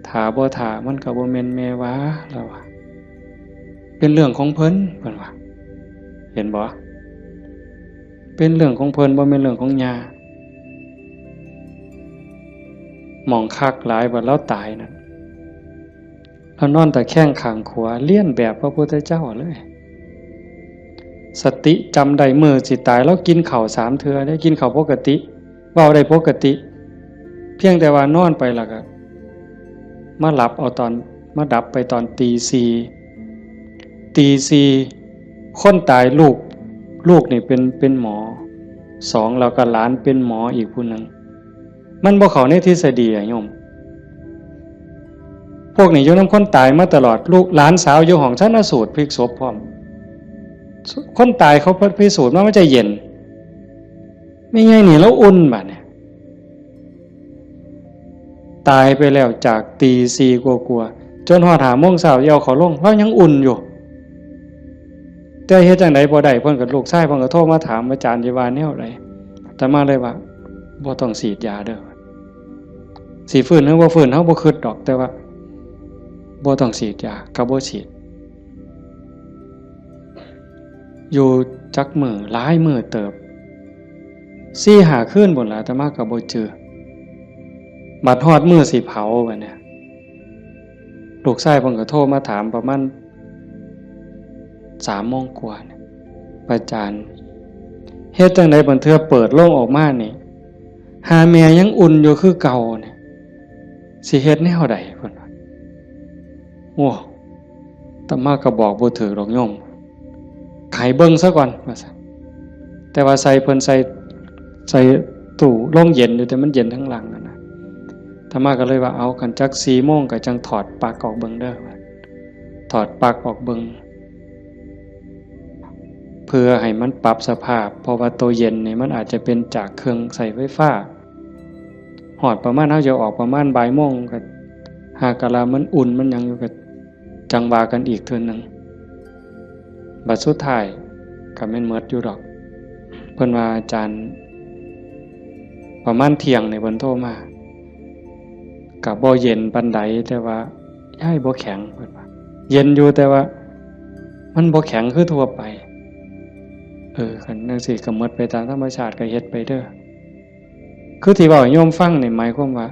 ถ่าบ่ถ่ามันก็บ่แม่นแม่วะแล้วว่าเป็นเรื่องของเพิ่นว่าเห็นบ่เป็นเรื่องของเพิ่นบ่แม่นเรื่องของญาหมองคักหลายว่าแล้วตายนั่นเรานอนแต่แข้งข้างขวาเลียนแบบพระพุทธเจ้าเลยสติจำได้มือสิตายแล้วกินข้าว3 เทื่อได้กินข้าวปกติเว้าได้ปกติเพียงแต่ว่านอนไปแล้วก็มาหลับเอาตอนมาดับไปตอนตีสี่คนตายลูกนี่เป็นหมอ2แล้วก็หลานเป็นหมออีกผู้นึงมันบ่เข้าในทฤษฎีอะโยมพวกนี้อยู่นำคนตายมาตลอดลูกหลานสาวอยู่ห้องชันสูตรพลิกศพพร้อมคนตายเขาพิสูจน์ว่ามันจะเย็นไม่ไงนี่แล้วอุ่นบัดเนี่ยตายไปแล้วจากตีสี่กลัวจนหอด5 โมงเช้าเยาเขาลงแล้วยังอุ่นอยู่แต่เฮ็ดจังได๋บ่ได้เพิ่นก็ลูกชายเพิ่นก็โทรมาถามอาจารย์สิว่าแนวใดแต่มาเลยว่าบ่ต้องฉีดยาเด้อสิฟื้นหรือบ่ฟื้นเฮาบ่คิดดอกแต่ว่าบ่ต้องฉีดยาก็บ่ฉีดอยู่จักมื้อหลายมื้อเติบ4-5 คืนพุ่นล่ะแต่มาก็บ่เจอบัดฮอดมื้อสิเผาบัดเนี่ยลูกชายเพิ่นก็โทรมาถามประมาณ3 โมงกว่าเนี่ยอาจารย์เฮ็ดจังได๋บัดเทื่อเปิดโลงออกมานี่หาแม่ยังอุ่นอยู่คือเก่าเนี่ยสิเฮ็ดแนวใดเพิ่นว่าโอ้ตมาก็บอกบ่ถูกดอกโยมไขเบิ่งซะก่อนว่าซั่นแต่ว่าใส่เพิ่นใส่ตู้โรงเย็นอยู่แต่มันเย็นทั้งหลังนั่นน่ะตมาก็เลยว่าเอากันจัก4 โมงก็จังถอดปลั๊กออกเบิ่งเด้อถอดปลั๊กออกเบิ่งเพื่อให้มันปรับสภาพเพราะว่าตัวเย็นนี่มันอาจจะเป็นจากเครื่องใส่ไฟฟ้าหอดประมาณเฮาจะออกประมาณบ่ายโมงก็หากะลามันอุ่นมันยังอยู่ก็จังว่ากันอีกเทื่อนึงบัดสุดท้ายก็แม่นหมดอยู่ดอกเพิ่นว่าอาจารย์ประมาณเที่ยงนี่เพิ่นโทรมาก็บ่เย็นปานใดแต่ว่าย้ายบ่แข็งเพิ่นว่าเย็นอยู่แต่ว่ามันบ่แข็งคือทั่วไปคันจังซี่ก็หมดไปตามธรรมชาติก็เฮ็ดไปเด้อคือที่เว้าให้โยมฟังนี่หมายความว่า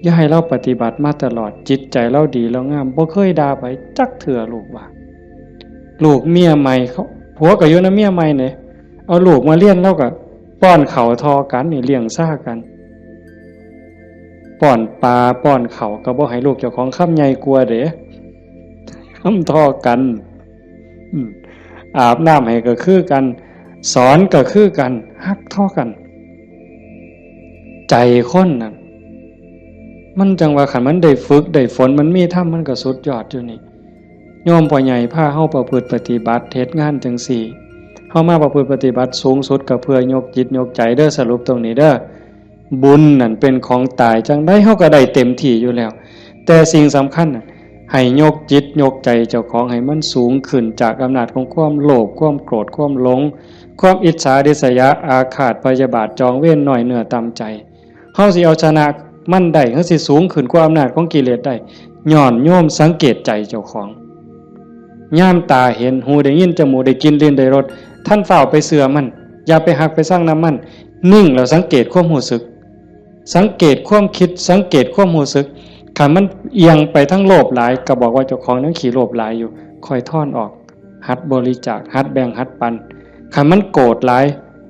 อย่าให้เราปฏิบัติมาตลอดจิตใจเราดีเรางามบ่เคยด่าไผจักเทื่อลูกว่าลูกเมียใหม่เขาผัวก็อยู่นำเมียใหม่นี่เอาลูกมาเลี้ยงแล้วก็ป้อนข้าวทอกันนี่เลี้ยงซ่ากันป้อนปลาป้อนข้าวก็บ่ให้ลูกเจ้าของคำใหญ่กลัวเด้คำทอกันอาบน้ำให้ก็คือกันสอนก็คือกันฮักทอกันใจคนน่ะมันจังว่าคันมันได้ฝึกได้ฝนมันมีธรรมมันก็สุดยอดอยู่นี่โยมพ่อใหญ่พาเฮาประพฤติปฏิบัติเฮ็ดงานจังซี่เฮามาประพฤติปฏิบัติสูงสุดก็เพื่อยกจิตยกใจเด้อสรุปตรงนี้เด้อบุญนั่นเป็นของตายจังได๋เฮาก็ได้เต็มที่อยู่แล้วแต่สิ่งสำคัญน่ะให้ยกจิตยกใจเจ้าของให้มันสูงขึ้นจากอำนาจของความโลภความโกรธความหลงความอิจฉาริษยาอาฆาตพยาบาทจองเว้นน้อยเนื้อต่ำใจเฮาสิเอาชนะมันได้เฮาสิสูงขึ้นกว่าอำนาจของกิเลสได้ย้อนโยมสังเกตใจเจ้าของย่ามตาเห็นหูได้ยินจมูกได้กินลิ้นได้รสท่านเฝ้าไปเสือมันอย่าไปหักไปสร้างน้ำมันนิ่งแล้วสังเกตความรู้สึก สังเกตความคิดสังเกตความรู้สึกคันมันเอียงไปทั้งโลภหลายก็บอกว่าเจ้าของนั้นขี้โลภหลายอยู่คอยทอนออกหัดบริจาคหัดแบ่งหัดปันคันมันโกรธหลาย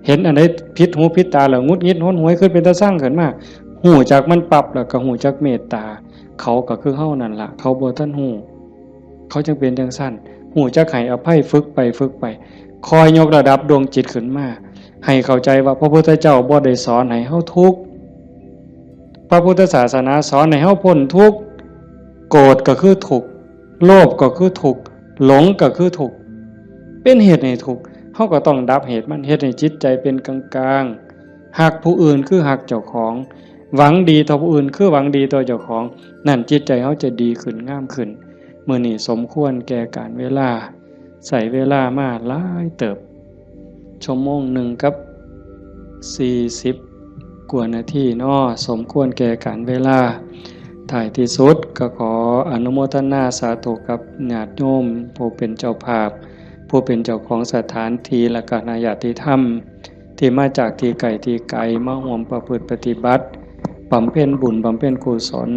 เห็นอันใดผิดหูผิดตาแล้วงุดงิดหนหวยขึ้นเป็นตาสร้างขึ้นมาหูจากมันปรับแล้วก็หูจากเมตตาเขาก็คือเฮานั่นล่ะเขาบ่ทันหูเขาจึงเป็นจังซั่นหูจักให้อภัยฝึกไปคอยยกระดับดวงจิตขึ้นมาให้เข้าใจว่าพระพุทธเจ้าบ่ได้สอนให้เฮาทุกข์พระพุทธศาสนาสอนให้เฮาพ้นทุกข์โกรธก็คือทุกข์โลภก็คือทุกข์หลงก็คือทุกข์เป็นเหตุให้ทุกข์เฮาก็ต้องดับเหตุมันเฮ็ดให้จิตใจเป็นกลางๆฮักผู้อื่นคือฮักเจ้าของหวังดีต่อผู้อื่นคือหวังดีต่อเจ้าของนั่นจิตใจเฮาจะดีขึ้นงามขึ้นมื้อนี้สมควรแก่การเวลาใส่เวลามาหลายเติบชั่วโมงหนึ่งกับ40กว่านาทีเนาะสมควรแก่การเวลาท้ายที่สุดก็ขออนุโมทนาสาธุกับญาติโยมผู้เป็นเจ้าภาพผู้เป็นเจ้าของสถานที่และก็ญาติธรรมที่มาจากที่ไกลมาร่วมประพฤติปฏิบัติบำเพ็ญบุญบำเพ็ญกุศล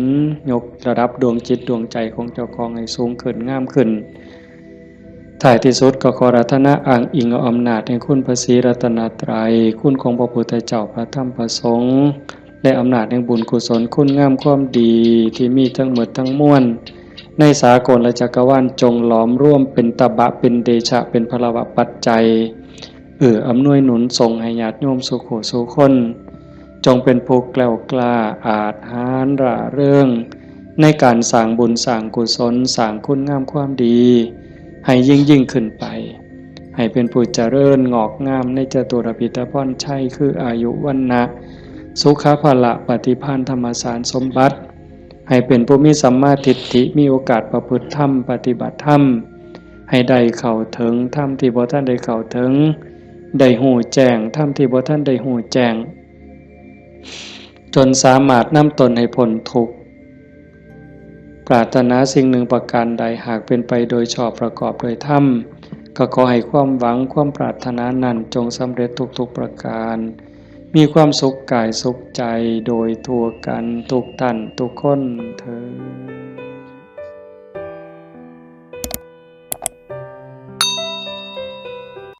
ยกระดับดวงจิตดวงใจของเจ้าของให้สูงขึ้นงามขึ้นท้ายที่สุดก็ขอรัตนะอ้างอิงเอาอำนาจแห่งคุณพระศรีรัตนตรัยคุณของพระพุทธเจ้าพระธรรมพระสงฆ์และอำนาจแห่งบุญกุศลคุณงามความดีที่มีทั้งหมดทั้งมวลในสากลและจักรวาลจงหลอมร่วมเป็นตบะเป็นเดชะเป็นพลวะปัจจัยอำนวยหนุนส่งให้ญาติโยมสุขสุคนจงเป็นผู้แกล้วกล้าอาจหาญร่าเริงในการสร้างบุญสร้างกุศลสร้างคุณงามความดีให้ยิ่งขึ้นไปให้เป็นผู้เจริญงอกงามในจตุรพิธพรชัยคืออายุวันนะสุขภละปฏิภาณธรรมสารสมบัติให้เป็นผู้มีสัมมาทิฏฐิมีโอกาสประพฤติธรรมปฏิบัติธรรมให้ได้เข้าถึงธรรมที่บ่ท่านได้เข้าถึงได้หูแจ้งธรรมที่บ่ท่านได้หูแจ้งจนสามารถนำตนให้พ้นทุกข์ปรารถนาสิ่งหนึ่งประการใดหากเป็นไปโดยชอบประกอบโดยธรรมก็ขอให้ความหวังความปรารถนานั้นจงสำเร็จทุกประการมีความสุขกายสุขใจโดยทั่วกันทุกท่านทุกคนเทอญ